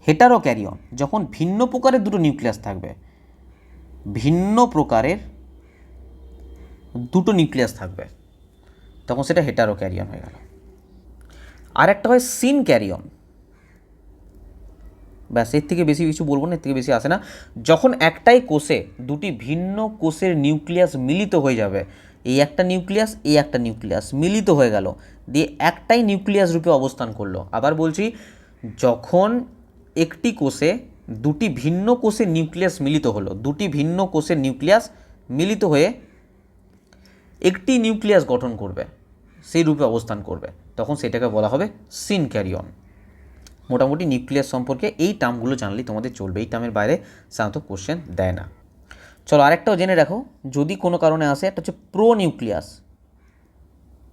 হেটারোক্যারিয়ন, যখন ভিন্ন প্রকারের দুটো নিউক্লিয়াস থাকবে, ভিন্ন প্রকারের দুটো নিউক্লিয়াস থাকবে, তখন সেটা হেটারোক্যারিয়ন হয়ে গেল। আরেকটা হয় সিনক্যারিয়ন। ব্যাস, এর থেকে বেশি কিছু বলবো না, এর থেকে বেশি আসে না। যখন একটাই কোষে দুটি ভিন্ন কোষের নিউক্লিয়াস মিলিত হয়ে যাবে, এই একটা নিউক্লিয়াস, এই একটা নিউক্লিয়াস মিলিত হয়ে গেল, দিয়ে একটাই নিউক্লিয়াস রূপে অবস্থান করলো। আবার বলছি, যখন একটি কোষে দুটি ভিন্ন কোষের নিউক্লিয়াস মিলিত হলো, দুটি ভিন্ন কোষের নিউক্লিয়াস মিলিত হয়ে একটি নিউক্লিয়াস গঠন করবে, সেই রূপে অবস্থান করবে, তখন সেটাকে বলা হবে সিনক্যারিয়ন। মোটামুটি নিউক্লিয়াস সম্পর্কে এই টার্মগুলো জানলেই তোমাদের চলবে, এই টার্মের বাইরে সাধারণত কোশ্চেন দেয় না। চলো আরেকটাও জেনে রাখো, যদি কোনো কারণে আসে, একটা হচ্ছে প্রোনিউক্লিয়াস।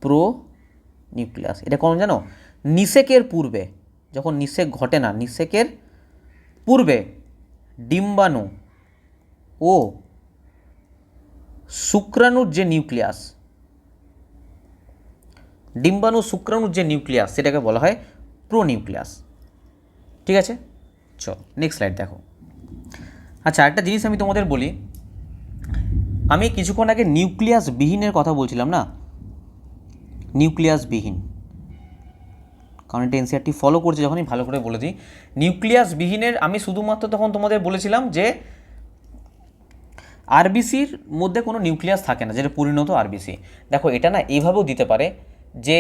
প্রোনিউক্লিয়াস এটা কোন জানো? নিষেকের পূর্বে, যখন নিষেক ঘটে না, নিষেকের পূর্বে ডিম্বাণু ও শুক্রাণুর যে নিউক্লিয়াস, ডিম্বাণু শুক্রাণুর যে নিউক্লিয়াস, সেটাকে বলা হয় প্রোনিউক্লিয়াস। ঠিক আছে, চলো নেক্সট স্লাইড দেখো। আচ্ছা, একটা জিনিস আমি তোমাদের বলি, আমি কিছুক্ষণ আগে নিউক্লিয়াস বিহীনের কথা বলছিলাম না, নিউক্লিয়াস বিহীন, কারণ এটা এনসিআরটি ফলো করছে, যখনই ভালো করে বলে দিই। নিউক্লিয়াস বিহীনের আমি শুধুমাত্র তখন তোমাদের বলেছিলাম যে আরবিসির মধ্যে কোনো নিউক্লিয়াস থাকে না, যেটা পরিণত আরবিসি। দেখো এটা না এইভাবেও দিতে পারে যে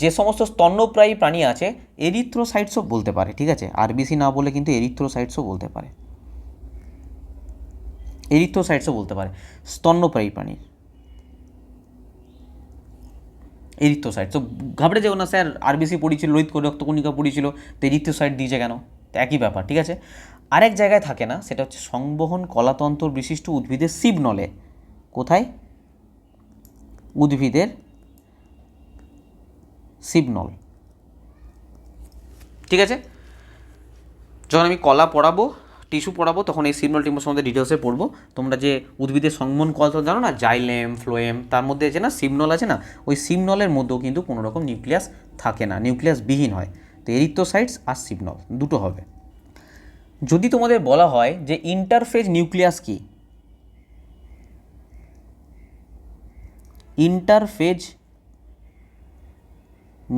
যে সমস্ত স্তন্যপ্রায়ী প্রাণী আছে, এরিথ্রোসাইটসও বলতে পারে। ঠিক আছে, আরবিসি না বলে কিন্তু এরিথ্রোসাইটসও বলতে পারে, এরিথ্রোসাইটসও বলতে পারে স্তন্যপ্রায়ী প্রাণীর এরিথ্রোসাইট। তো ঘাবড়ে যেও না, স্যার আরবিসি পড়িয়েছিল, লোহিত রক্তকণিকা পড়িয়েছিল, তো এরিথ্রোসাইট দিয়েছে কেন? তো একই ব্যাপার। ঠিক আছে, আরেক জায়গায় থাকে না, সেটা হচ্ছে সংবহন কলাতন্ত্র বিশিষ্ট উদ্ভিদের শিবনলে। কোথায়? উদ্ভিদের শিবনল। ঠিক আছে, যখন আমি কলা পড়াবো, টিস্যু পড়াবো, তখন এই শিবনল টিম্বর সম্বন্ধে ডিটেলসে পড়বো। তোমরা যে উদ্ভিদের সংবহন কলাতন্ত্র জানো না, জাইলেম, ফ্লোয়েম, তার মধ্যে আছে না শিবনল আছে না, ওই শিবনলের মধ্যেও কিন্তু কোনো রকম নিউক্লিয়াস থাকে না, নিউক্লিয়াস বিহীন হয়। তো এরিথ্রোসাইটস আর শিবনল দুটো হবে। যদি তোমাদের বলা হয় যে ইন্টারফেজ নিউক্লিয়াস কি, ইন্টারফেজ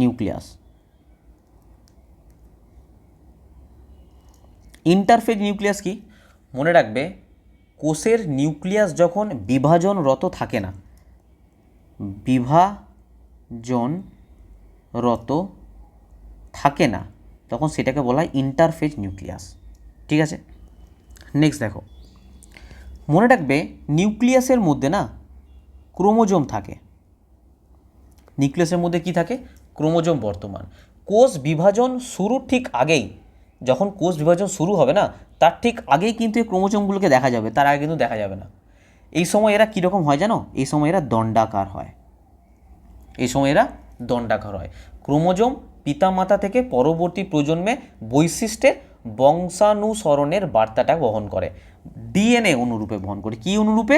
নিউক্লিয়াস, ইন্টারফেজ নিউক্লিয়াস কি? মনে রাখবে, কোষের নিউক্লিয়াস যখন বিভাজনরত থাকে না, বিভাজনরত থাকে না, তখন সেটাকে বলা হয় ইন্টারফেজ নিউক্লিয়াস। ঠিক আছে, নেক্সট দেখো। মনে রাখবে, নিউক্লিয়াসের মধ্যে না ক্রোমোজোম থাকে। নিউক্লিয়াসের মধ্যে কি থাকে? ক্রোমোজোম বর্তমান। কোষ বিভাজন শুরুর ঠিক আগেই, যখন কোষ বিভাজন শুরু হবে না, তার ঠিক আগেই কিন্তু এই ক্রোমোজোমগুলোকে দেখা যাবে, তার আগে কিন্তু দেখা যাবে না। এই সময় এরা কীরকম হয় জানো? এই সময় এরা দণ্ডাকার হয়, এই সময় এরা দণ্ডাকার হয়। ক্রোমোজোম পিতামাতা থেকে পরবর্তী প্রজন্মে বৈশিষ্ট্যের বংশানুসরণের বার্তাটা বহন করে। ডিএনএ অনুরূপে বহন করে। কি অনুরূপে?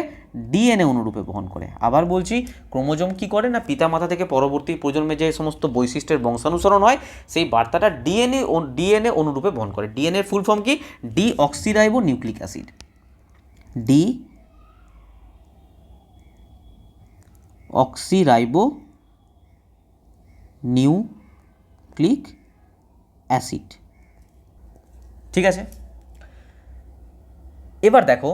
ডিএনএ অনুরূপে বহন করে। আবার বলছি, ক্রোমোজোম কি করে না, পিতামাতা থেকে পরবর্তী প্রজন্মে যে সমস্ত বৈশিষ্ট্যের বংশানুসরণ হয় সেই বার্তাটা ডিএনএ অনুরূপে বহন করে। ডিএনএ ফুল ফর্ম কি? Deoxyribo nucleic acid. Deoxyribo nucleic acid. ঠিক আছে, এবার দেখো,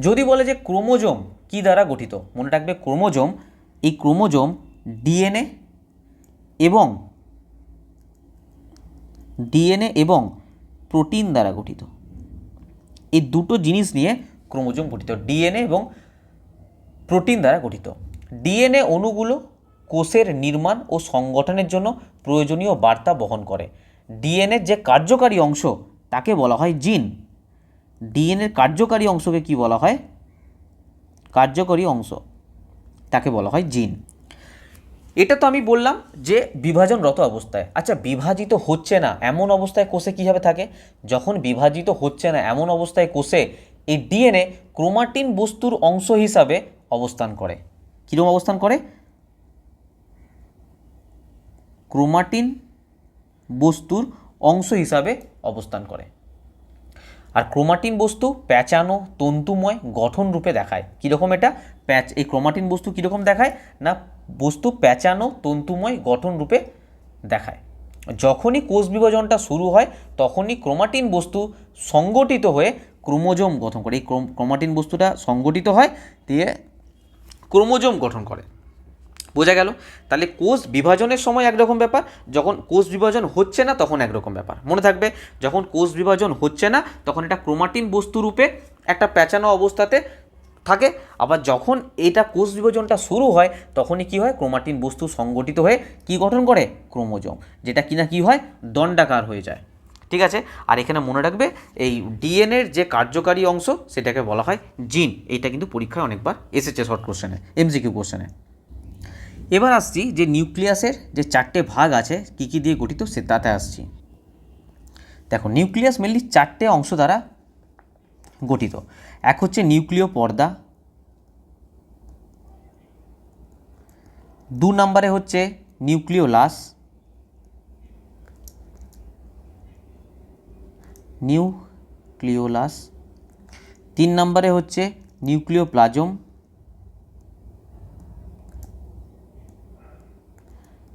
যদি বলে যে ক্রোমোজোম কি দ্বারা গঠিত, মনে রাখবে ক্রোমোজোম, এই ক্রোমোজোম ডিএনএ এবং প্রোটিন দ্বারা গঠিত। এই দুটো জিনিস নিয়ে ক্রোমোজোম গঠিত, ডিএনএ এবং প্রোটিন দ্বারা গঠিত। ডিএনএ অণুগুলো কোষের নির্মাণ ও সংগঠনের জন্য প্রয়োজনীয় বার্তা বহন করে। ডিএনএর যে কার্যকারী অংশ তাকে বলা হয় জিন। ডিএনএর কার্যকারী অংশকে কি বলা হয়? কার্যকরী অংশ, তাকে বলা হয় জিন। এটা তো আমি বললাম যে বিভাজনরত অবস্থায়। আচ্ছা, বিভাজিত হচ্ছে না এমন অবস্থায় কোষে কীভাবে থাকে? যখন বিভাজিত হচ্ছে না এমন অবস্থায় কোষে এই ডিএনএ ক্রোমাটিন বস্তুর অংশ হিসাবে অবস্থান করে। কীরকম অবস্থান করে? ক্রোমাটিন বস্তুর অংশ হিসাবে অবস্থান করে। আর ক্রোমাটিন বস্তু প্যাঁচানো তন্তুময় গঠন রূপে দেখায়। কীরকম এটা? এই ক্রোমাটিন বস্তু কীরকম দেখায় না, বস্তু প্যাঁচানো তন্তুময় গঠন রূপে দেখায়। যখনই কোষ বিভাজনটা শুরু হয় তখনই ক্রোমাটিন বস্তু সংগঠিত হয়ে ক্রোমোজোম গঠন করে। এই ক্রোমাটিন বস্তুটা সংগঠিত হয় দিয়ে ক্রোমোজোম গঠন করে। বোঝা গেল? তাহলে কোষ বিভাজনের সময় একরকম ব্যাপার, যখন কোষ বিভাজন হচ্ছে না তখন একরকম ব্যাপার। মনে থাকবে, যখন কোষ বিভাজন হচ্ছে না তখন এটা ক্রোমাটিন বস্তু রূপে একটা প্যাঁচানো অবস্থাতে থাকে। আবার যখন এটা কোষ বিভাজনটা শুরু হয় তখনই কি হয়? ক্রোমাটিন বস্তু সংগঠিত হয়ে কি গঠন করে? ক্রোমোজোম, যেটা কিনা কি হয়? দণ্ডাকার হয়ে যায়। ঠিক আছে, আর এখানে মনে রাখবে এই ডিএনএর যে কার্যকারী অংশ সেটাকে বলা হয় জিন। এইটা কিন্তু পরীক্ষায় অনেকবার এসেছে শর্ট কোশ্চেনে, এমসিকিউ কোশ্চেনে। এবার আসছি যে নিউক্লিয়াসের যে 4টে ভাগ আছে কী কী দিয়ে গঠিত সে তাতে আসছি। দেখো, নিউক্লিয়াস মেনলি 4টে অংশ দ্বারা গঠিত। এক হচ্ছে নিউক্লিয় পর্দা, 2 নম্বরে হচ্ছে নিউক্লিওলাস, নিউক্লিওলাস, 3 নম্বরে হচ্ছে নিউক্লিওপ্লাজম,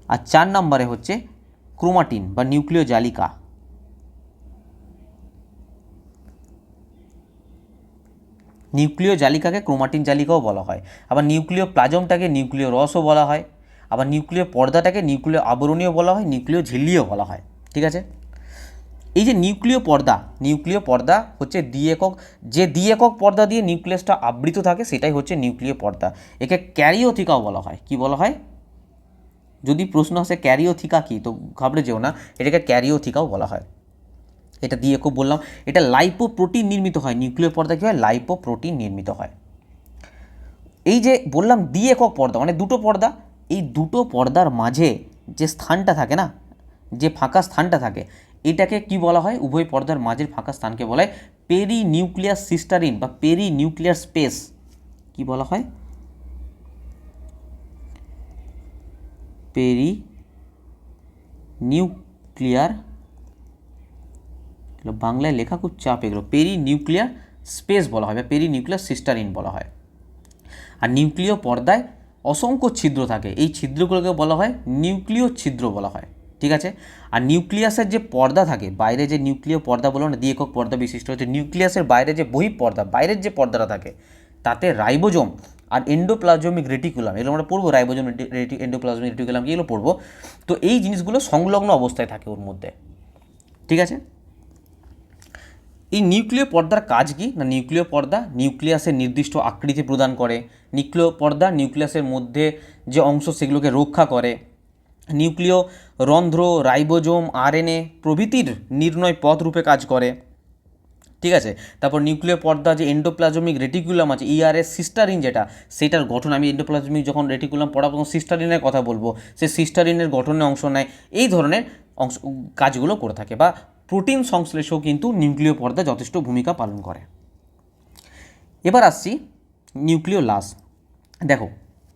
আর 4 নম্বরে হচ্ছে ক্রোমাটিন বা নিউক্লিয় জালিকা। নিউক্লিয় জালিকাকে ক্রোমাটিন জালিকাও বলা হয়। আবার নিউক্লিয় প্লাজমটাকে নিউক্লিয় রসও বলা হয়। আবার নিউক্লিয় পর্দাটাকে নিউক্লিয় আবরণীয় বলা হয়, নিউক্লিয় ঝিল্লিও বলা হয়। ঠিক আছে, এই যে নিউক্লিয় পর্দা হচ্ছে দ্বি-একক পর্দা দিয়ে নিউক্লিয়াসটা আবৃত থাকে, সেটাই হচ্ছে নিউক্লিয় পর্দা। একে ক্যারিওথিকাও বলা হয়। কি বলা হয়? যদি প্রশ্ন আসে ক্যারিওথিকা কি, তো ঘাবড়ে যেও না, এটাকে ক্যারিওথিকাও বলা হয়। এটা দ্বি-একক বললাম। এটা লাইপোপ্রোটিন নির্মিত হয়। নিউক্লিয় পর্দা কী হয়? লাইপোপ্রোটিন নির্মিত হয়। এই যে বললাম দ্বি-একক পর্দা মানে দুটো পর্দা, এই দুটো পর্দার মাঝে যে স্থানটা থাকে না, যে ফাঁকা স্থানটা থাকে, এটাকে কি বলা হয়? উভয় পর্দার মাঝের ফাঁকা স্থানকে বলা হয় পেরি নিউক্লিয়াস সিস্টারিন বা পেরি নিউক্লিয়ার স্পেস। কি বলা হয়? পেরি নিউক্লিয়ার, বাংলায় লেখা খুব চাপ এগুলো, পেরি নিউক্লিয়ার স্পেস বলা হয় বা পেরি নিউক্লিয়ার সিস্টারিন বলা হয়। আর নিউক্লিয় পর্দায় অসংখ্য ছিদ্র থাকে, এই ছিদ্রগুলোকে বলা হয় নিউক্লিয় ছিদ্র বলা হয়। ঠিক আছে, আর নিউক্লিয়াসের যে পর্দা থাকে বাইরে, যে নিউক্লিয় পর্দা বলো না, দ্বি-একক পর্দা বিশিষ্ট হচ্ছে, নিউক্লিয়াসের বাইরে যে বহিঃপর্দা, বাইরের যে পর্দাটা থাকে তাতে রাইবোজোম আর এন্ডোপ্লাজমিক রেটিকুলাম, এগুলো আমরা পড়বো, রাইবোজোম এন্ডোপ্লাজমিক রেটিকুলাম এগুলো পড়বো। তো এই জিনিসগুলো সংলগ্ন অবস্থায় থাকে ওর মধ্যে। ঠিক আছে, এই নিউক্লিয় পর্দার কাজ কি না, নিউক্লিয় পর্দা নিউক্লিয়াসের নির্দিষ্ট আকৃতি প্রদান করে। নিউক্লিয় পর্দা নিউক্লিয়াসের মধ্যে যে অংশ সেগুলোকে রক্ষা করে। নিউক্লিয় রন্ধ্র, রাইবোজোম, আরএনএ প্রভৃতির নির্ণয় পথ রূপে কাজ করে। ঠিক আছে, তারপর নিউক্লিয় পর্দা যে এন্ডোপ্লাজমিক রেটিকুলাম আছে, ইআরএস সিস্টারিন যেটা, সেটার গঠন, আমি এন্ডোপ্লাজমিক যখন রেটিকুলাম পড়াবো তখন সিস্টারিনের কথা বলবো, সে সিস্টারিনের গঠনে অংশ নেয়। এই ধরনের কাজগুলো করে থাকে বা প্রোটিন সংশ্লেষও কিন্তু নিউক্লিয় পর্দা যথেষ্ট ভূমিকা পালন করে। এবার আসছি নিউক্লিওলাস। দেখো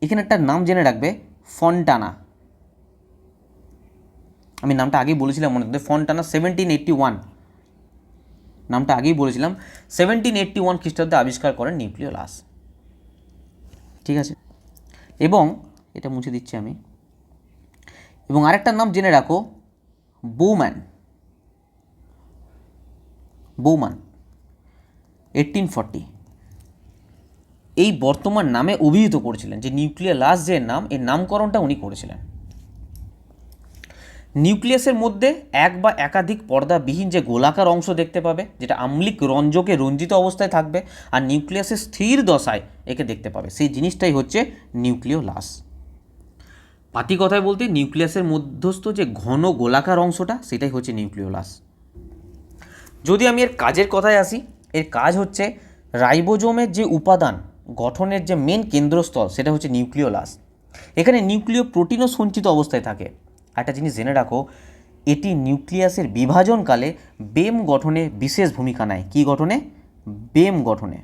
এখানে একটা নাম জেনে রাখবে, ফন্টানা। আমি নামটা আগেই বলেছিলাম, মনে রাখবে ফন্টানা, 1781 নামটা আগেই বলেছিলাম। 1781 খ্রিস্টাব্দে আবিষ্কার করেন নিউক্লিওলাস। ঠিক আছে, এবং এটা মুছে দিচ্ছি আমি। এবং আরেকটা নাম জেনে রাখো, বৌম্যান। 1840 এই বর্তমান নামে অভিহিত করেছিলেন, যে নিউক্লিওলাস যে নাম, এর নামকরণটা উনি করেছিলেন। নিউক্লিয়াসের মধ্যে এক বা একাধিক পর্দাবিহীন যে গোলাকার অংশ দেখতে পাবে, যেটা আম্লিক রঞ্জকে রঞ্জিত অবস্থায় থাকবে, আর নিউক্লিয়াসের স্থির দশায় একে দেখতে পাবে, সেই জিনিসটাই হচ্ছে নিউক্লিওলাস। পাতি কথায় বলতে নিউক্লিয়াসের মধ্যস্থ যে ঘন গোলাকার অংশটা, সেটাই হচ্ছে নিউক্লিওলাস। যদি আমি এর কাজের কথায় আসি, এর কাজ হচ্ছে রাইবোজোমের যে উপাদান গঠনের যে মেন কেন্দ্রস্থল, সেটা হচ্ছে নিউক্লিওলাস। এখানে নিউক্লিয় প্রোটিনও সঞ্চিত অবস্থায় থাকে। একটা জিনিস জেনে রাখো, এটি নিউক্লিয়াসের বিভাজনকালে বেম গঠনে বিশেষ ভূমিকা নেয়। কী গঠনে? বেম গঠনে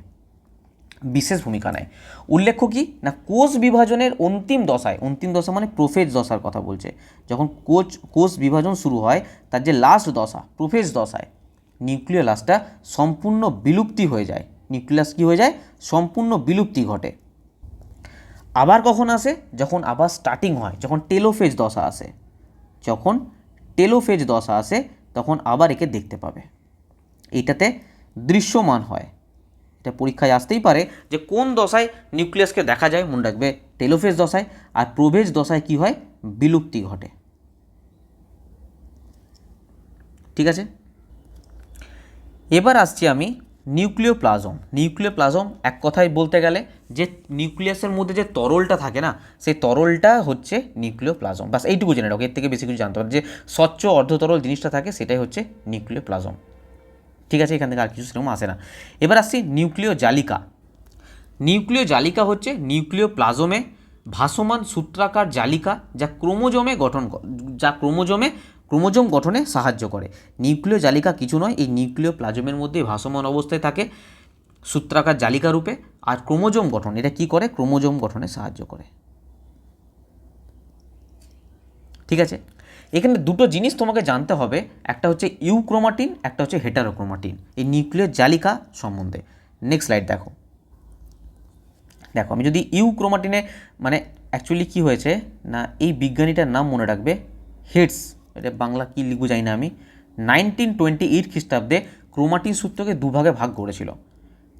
বিশেষ ভূমিকা নেয়। উল্লেখ্য কি না, কোষ বিভাজনের অন্তিম দশা মানে প্রোফেজ দশার কথা বলছে, যখন কোষ বিভাজন শুরু হয়, তার যে লাস্ট দশা প্রোফেজ দশায় নিউক্লিওলাসটা সম্পূর্ণ বিলুপ্তি হয়ে যায়। নিউক্লিয়াস কী হয়ে যায়? সম্পূর্ণ বিলুপ্তি ঘটে। আবার কখন আসে? যখন আবার স্টার্টিং হয়, যখন টেলোফেজ দশা আসে। যখন টেলোফেজ দশা আসে তখন আবার একে দেখতে পাবে। এইটাতে দৃশ্যমান হয়। এটা পরীক্ষায় আসতেই পারে যে কোন দশায় নিউক্লিয়াসকে দেখা যায়, মনে রাখবে টেলোফেজ দশায়। আর প্রোভেজ দশায় কি হয়? বিলুপ্তি ঘটে। ঠিক আছে, এবার আসছি আমি নিউক্লিওপ্লাজম। নিউক্লিওপ্লাজম এক কথায় বলতে গেলে যে নিউক্লিয়াসের মধ্যে যে তরলটা থাকে না, সেই তরলটা হচ্ছে নিউক্লিওপ্লাজম। বাস এইটুকু জেনে রাখো, এর থেকে বেশি কিছু জানতে হবে। যে স্বচ্ছ অর্ধতরল জিনিসটা থাকে, সেটাই হচ্ছে নিউক্লিওপ্লাজম। ঠিক আছে, এখান থেকে আর কিছু সেরকম আসে না। এবার আসছি নিউক্লিয় জালিকা। নিউক্লিয় জালিকা হচ্ছে নিউক্লিওপ্লাজমে ভাসমান সূত্রাকার জালিকা, যা ক্রোমোজোম গঠনে সাহায্য করে। নিউক্লিয় জালিকা কিছু নয়, এই নিউক্লিওপ্লাজমের মধ্যে ভাসমান অবস্থায় থাকে সূত্রাকার জালিকা রূপে। আর ক্রোমোজোম গঠন, এটা কি করে? ক্রোমোজোম গঠনে সাহায্য করে। ঠিক আছে, এখানে দুটো জিনিস তোমাকে জানতে হবে, একটা হচ্ছে ইউক্রোমাটিন, একটা হচ্ছে হেটারোক্রোমাটিন, এই নিউক্লিয় জালিকা সম্বন্ধে। নেক্সট স্লাইড দেখো। আমি যদি ইউক্রোমাটিনে মানে অ্যাকচুয়ালি কী হয়েছে না, এই বিজ্ঞানীটার নাম মনে রাখবে, হিটস। এটা বাংলা কী লিখবো জানি না আমি। 1928 খ্রিস্টাব্দে ক্রোমাটিন সূত্রকে দুভাগে ভাগ করেছিল।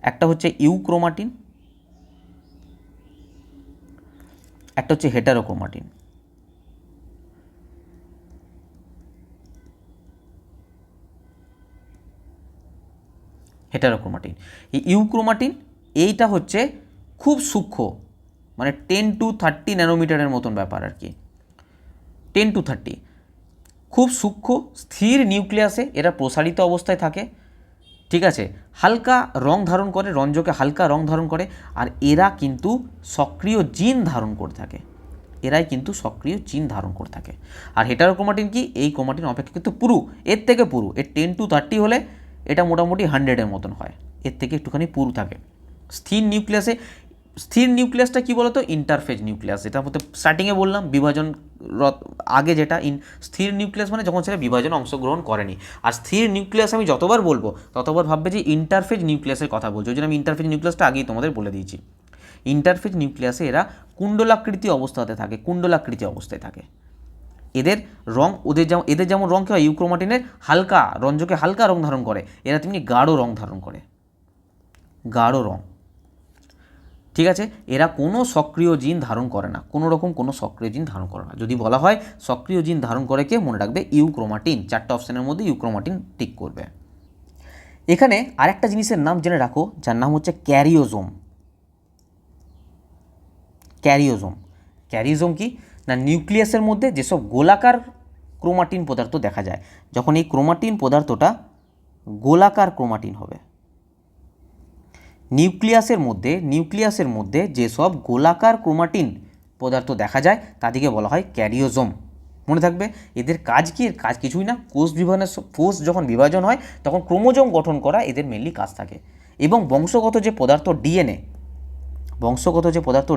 একটা হচ্ছে ইউক্রোমাটিন, একটা হচ্ছে হেটারোক্রোমাটিন। হেটারোক্রোমাটিন, এই ইউক্রোমাটিন এইটা হচ্ছে খুব সূক্ষ্ম, মানে 10 to 30 ন্যানোমিটারের মতন ব্যাপার আর কি। 10 to 30 খুব সূক্ষ্ম স্থির নিউক্লিয়াসে এরা প্রসারিত অবস্থায় থাকে। ঠিক আছে, হালকা রং ধারণ করে, রঞ্জকে হালকা রং ধারণ করে। আর এরা কিন্তু সক্রিয় জিন ধারণ করে থাকে। আর হেটারোক্রোমাটিন কি? এই ক্রোমাটিন অপেক্ষাকৃত পুরু, এর থেকে পুরু। এর 10 to 30 হলে এটা মোটামুটি 100-এর মতন হয়, এর থেকে একটুখানি পুরু থাকে। স্থির নিউক্লিয়াসটা কী বলতো? Interphase nucleus. এটা হতে স্টার্টিংয়ে বললাম বিভাজন আগে, যেটা স্থির নিউক্লিয়াস মানে যখন সেটা বিভাজনে অংশগ্রহণ করেনি। আর স্থির নিউক্লিয়াস আমি যতবার বলবো ততবার ভাববে যে ইন্টারফেজ নিউক্লিয়াসের কথা বলছো, ওই জন্য আমি ইন্টারফেজ নিউক্লিয়াসটা আগেই তোমাদের বলে দিয়েছি। ইন্টারফেজ নিউক্লিয়াসে এরা কুণ্ডলাকৃতি অবস্থায় থাকে। এদের যেমন রং কী হয়? ইউক্রোমাটিনের হালকা রঞ্জকে হালকা রং ধারণ করে, এরা তেমনি গাঢ় রং ধারণ করে, গাঢ় রং। ঠিক আছে, এরা কোনো সক্রিয় জিন ধারণ করে না, কোনো সক্রিয় জিন ধারণ করে না। যদি বলা হয় সক্রিয় জিন ধারণ করে কে, মনে রাখবে ইউক্রোমাটিন। 4টে অপশানের মধ্যে ইউক্রোমাটিন টিক করবে। এখানে আরেকটা জিনিসের নাম জেনে রাখো, যার নাম হচ্ছে ক্যারিওজোম। ক্যারিওজোম কি না, নিউক্লিয়াসের মধ্যে যেসব গোলাকার ক্রোমাটিন পদার্থ দেখা যায়, যখন এই ক্রোমাটিন পদার্থটা গোলাকার ক্রোমাটিন হবে, নিউক্লিয়াসের মধ্যে যেসব গোলাকার ক্রোমাটিন পদার্থ দেখা যায় তাদেরকে বলা হয় ক্যারিওজোম। মনে থাকবে এদের কাজ কি, এর কাজ কিছুই না, কোষ যখন বিভাজন হয় তখন ক্রোমোজোম গঠন করা এদের মেনলি কাজ থাকে। এবং বংশগত যে পদার্থ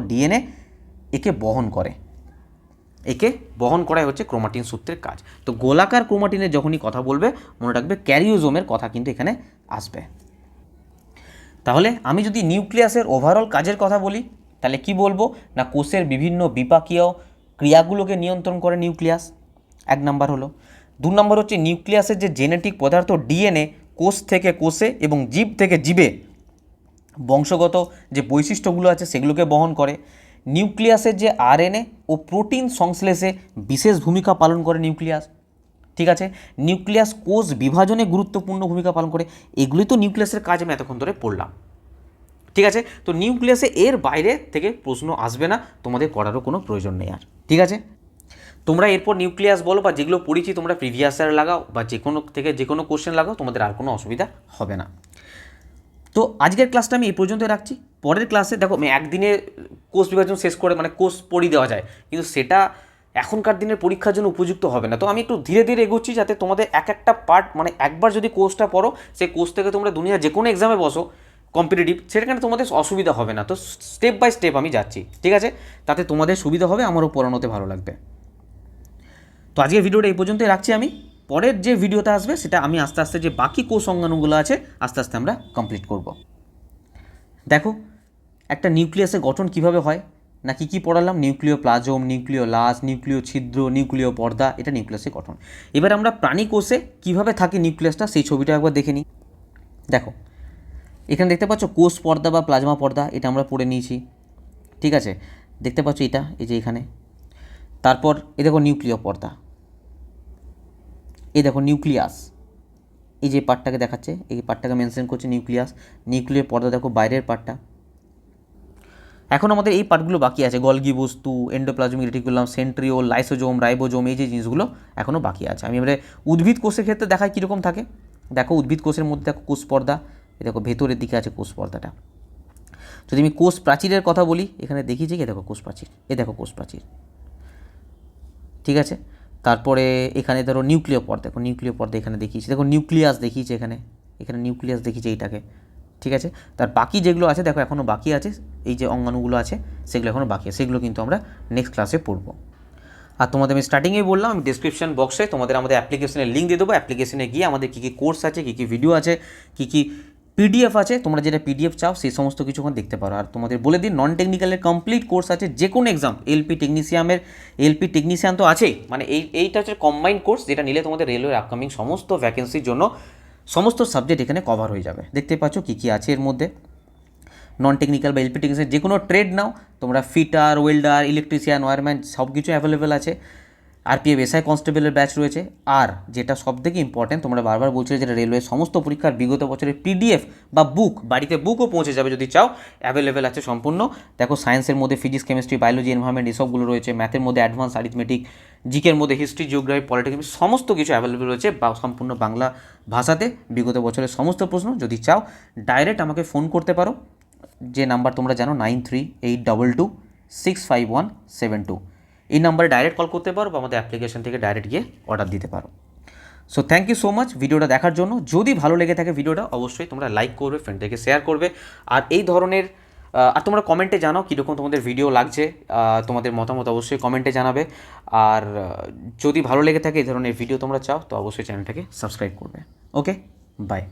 ডিএনএ একে বহন করাই হচ্ছে ক্রোমাটিন সূত্রের কাজ। তো গোলাকার ক্রোমাটিনের যখনই কথা বলবে মনে রাখবে ক্যারিওজোমের কথা কিন্তু এখানে আসবে। তাহলে আমি যদি নিউক্লিয়াসের ওভারঅল কাজের কথা বলি তাহলে কি বলবো না, কোষের বিভিন্ন বিপাকীয় ক্রিয়াগুলোকে নিয়ন্ত্রণ করে নিউক্লিয়াস, 1 নম্বর হলো। 2 নম্বর হচ্ছে নিউক্লিয়াসের যে জেনেটিক পদার্থ ডিএনএ কোষ থেকে কোষে এবং জীব থেকে জীবে বংশগত যে বৈশিষ্ট্যগুলো আছে সেগুলোকে বহন করে। নিউক্লিয়াসের যে আরএনএ ও প্রোটিন সংশ্লেষে বিশেষ ভূমিকা পালন করে নিউক্লিয়াস, ঠিক আছে। নিউক্লিয়াস কোষ বিভাজনে গুরুত্বপূর্ণ ভূমিকা পালন করে। এগুলি তো নিউক্লিয়াসের কাজ আমি এতক্ষণ ধরে পড়লাম, ঠিক আছে। তো নিউক্লিয়াসে এর বাইরে থেকে প্রশ্ন আসবে না, তোমাদের করারও কোনো প্রয়োজন নেই আর, ঠিক আছে। তোমরা এরপর নিউক্লিয়াস বলো বা যেগুলো পড়েছি তোমরা প্রিভিয়াস ইয়ার লাগাও বা যে কোনো কোশ্চেন লাগাও, তোমাদের আর কোনো অসুবিধা হবে না। তো আজকের ক্লাসটা আমি এই পর্যন্ত রাখছি। পরের ক্লাসে দেখো আমি একদিনে কোষ বিভাজন শেষ করে মানে কোষ পড়িয়ে দেওয়া যায়, কিন্তু সেটা এখনকার দিনের পরীক্ষার জন্য উপযুক্ত হবে না। তো আমি একটু ধীরে ধীরে এগোচ্ছি যাতে তোমাদের একটা পার্ট মানে একবার যদি কোর্সটা পড়ো সেই কোর্স থেকে তোমরা দুনিয়া যে কোনো এক্সামে বসো কম্পিটিটিভ, সেখানে তোমাদের অসুবিধা হবে না। তো স্টেপ বাই স্টেপ আমি যাচ্ছি, ঠিক আছে, তাতে তোমাদের সুবিধা হবে, আমারও পড়ানোতে ভালো লাগবে। তো আজকের ভিডিওটা এই পর্যন্তই রাখছি আমি। পরের যে ভিডিওটা আসবে সেটা আমি আস্তে আস্তে যে বাকি কোষ অঙ্গাণুগুলো আছে আস্তে আস্তে আমরা কমপ্লিট করব। দেখো একটা নিউক্লিয়াসের গঠন কিভাবে হয় না, কি পড়ালাম, নিউক্লিয় প্লাজম, নিউক্লিয় লাস, নিউক্লিয় ছিদ্র, নিউক্লিয় পর্দা, এটা নিউক্লিয়াসের গঠন। এবার আমরা প্রাণী কোষে কীভাবে থাকে নিউক্লিয়াসটা সেই ছবিটা একবার দেখে নিই। দেখো এখানে দেখতে পাচ্ছ কোষ পর্দা বা প্লাজমা পর্দা, এটা আমরা পড়ে নিয়েছি, ঠিক আছে। দেখতে পাচ্ছ এটা, এই যে এখানে। তারপর এই দেখো নিউক্লিয় পর্দা, এই দেখো নিউক্লিয়াস, এই যে পার্টটাকে দেখাচ্ছে, এই পার্টটাকে মেনশন করছে নিউক্লিয়াস। নিউক্লিয় পর্দা দেখো বাইরের পার্টটা। এখন আমাদের এই পার্টগুলো বাকি আছে, গলগি বস্তু, endoplasmic reticulum, centriole, lysosome, ribosome, এই যে জিনিসগুলো এখনও বাকি আছে। আমি এবারে উদ্ভিদ কোষের ক্ষেত্রে দেখাই কীরকম থাকে। দেখো উদ্ভিদ কোষের মধ্যে দেখো কোষ পর্দা, এই দেখো ভেতরের দিকে আছে কোষ পর্দাটা। যদি আমি কোষ প্রাচীরের কথা বলি, এখানে দেখিয়েছি কি দেখো কোষ প্রাচীর, এ দেখো কোষ প্রাচীর, ঠিক আছে। তারপরে এখানে ধরো নিউক্লিয় পর্দা, দেখো নিউক্লিয় পর্দা এখানে দেখিয়েছি, দেখো নিউক্লিয়াস দেখিয়েছে এখানে নিউক্লিয়াস দেখিয়েছে এইটাকে, ঠিক আছে। তার বাকি যেগুলো আছে দেখো এখনও বাকি আছে, এই যে অঙ্গাণুগুলো আছে সেগুলো এখনও বাকি আছে, সেগুলো কিন্তু আমরা নেক্সট ক্লাসে পড়বো। আর তোমাদের আমি স্টার্টিংয়েই বললাম আমি ডিসক্রিপশন বক্সে তোমাদের আমাদের অ্যাপ্লিকেশনের লিঙ্ক দিয়ে দেবো। অ্যাপ্লিকেশনে গিয়ে আমাদের কী কী কোর্স আছে, কী কী ভিডিও আছে, কী কী পিডিএফ আছে, তোমরা যেটা পিডিএফ চাও সেই সমস্ত কিছু ওখানে দেখতে পারো। আর তোমাদের বলে দিন নন টেকনিক্যালের কমপ্লিট কোর্স আছে, যে কোনো এক্সাম, এলপি টেকনিশিয়ান তো আছেই, মানে এইটা হচ্ছে কম্বাইন্ড কোর্স, যেটা নিলে তোমাদের রেলওয়ের আপকামিং সমস্ত ভ্যাকেন্সির জন্য সমস্ত সাবজেক্ট এখানে কভার হয়ে যাবে। দেখতে পাচ্ছ কী কী আছে এর মধ্যে। নন টেকনিক্যাল বা এলপি টেকনিশিয়ান যে কোনো ট্রেড নাও তোমরা, ফিটার, ওয়েল্ডার, ইলেকট্রিশিয়ান, ওয়্যারম্যান সব কিছু অ্যাভেলেবেল আছে। আরপিএফ এসআই কনস্টেবলের ব্যাচ রয়েছে। আর যেটা সবথেকে ইম্পর্টেন্ট, তোমরা বারবার বলছিলে যেটা রেলওয়ে সমস্ত পরীক্ষার বিগত বছরের পিডিএফ বা বুক, বাড়িতে বুকও পৌঁছে যাবে যদি চাও, অ্যাভেলেবেল আছে সম্পূর্ণ। দেখো সায়েন্সের মধ্যে ফিজিক্স, কেমিস্ট্রি, বায়োলজি, এনভায়রনমেন্ট এসবগুলো রয়েছে। ম্যাথের মধ্যে অ্যাডভান্স অ্যারিথমেটিক, জিকের মধ্যে হিস্ট্রি, জিওগ্রাফি, পলিটিক্যাল, সমস্ত কিছু অ্যাভেলেবেল রয়েছে বা সম্পূর্ণ বাংলা ভাষাতে। বিগত বছরের সমস্ত প্রশ্ন যদি চাও ডাইরেক্ট আমাকে ফোন করতে পারো, যে নাম্বার তোমরা জানো 9382265172, এই নাম্বারে ডাইরেক্ট কল করতে পারো বা আমাদের অ্যাপ্লিকেশন থেকে ডাইরেক্ট গিয়ে অর্ডার দিতে পারো। So thank you so much ভিডিওটা দেখার জন্য। যদি ভালো লেগে থাকে ভিডিওটা অবশ্যই তোমরা লাইক করবে, ফ্রেন্ডদেরকে শেয়ার করবে। আর এই ধরনের আর তোমরা কমেন্টে জানাও কীরকম তোমাদের ভিডিও লাগছে, তোমাদের মতামত অবশ্যই কমেন্টে জানাবে। আর যদি ভালো লেগে থাকে এই ধরনের ভিডিও তোমরা চাও তো অবশ্যই চ্যানেলটাকে সাবস্ক্রাইব করবে। ওকে, বাই।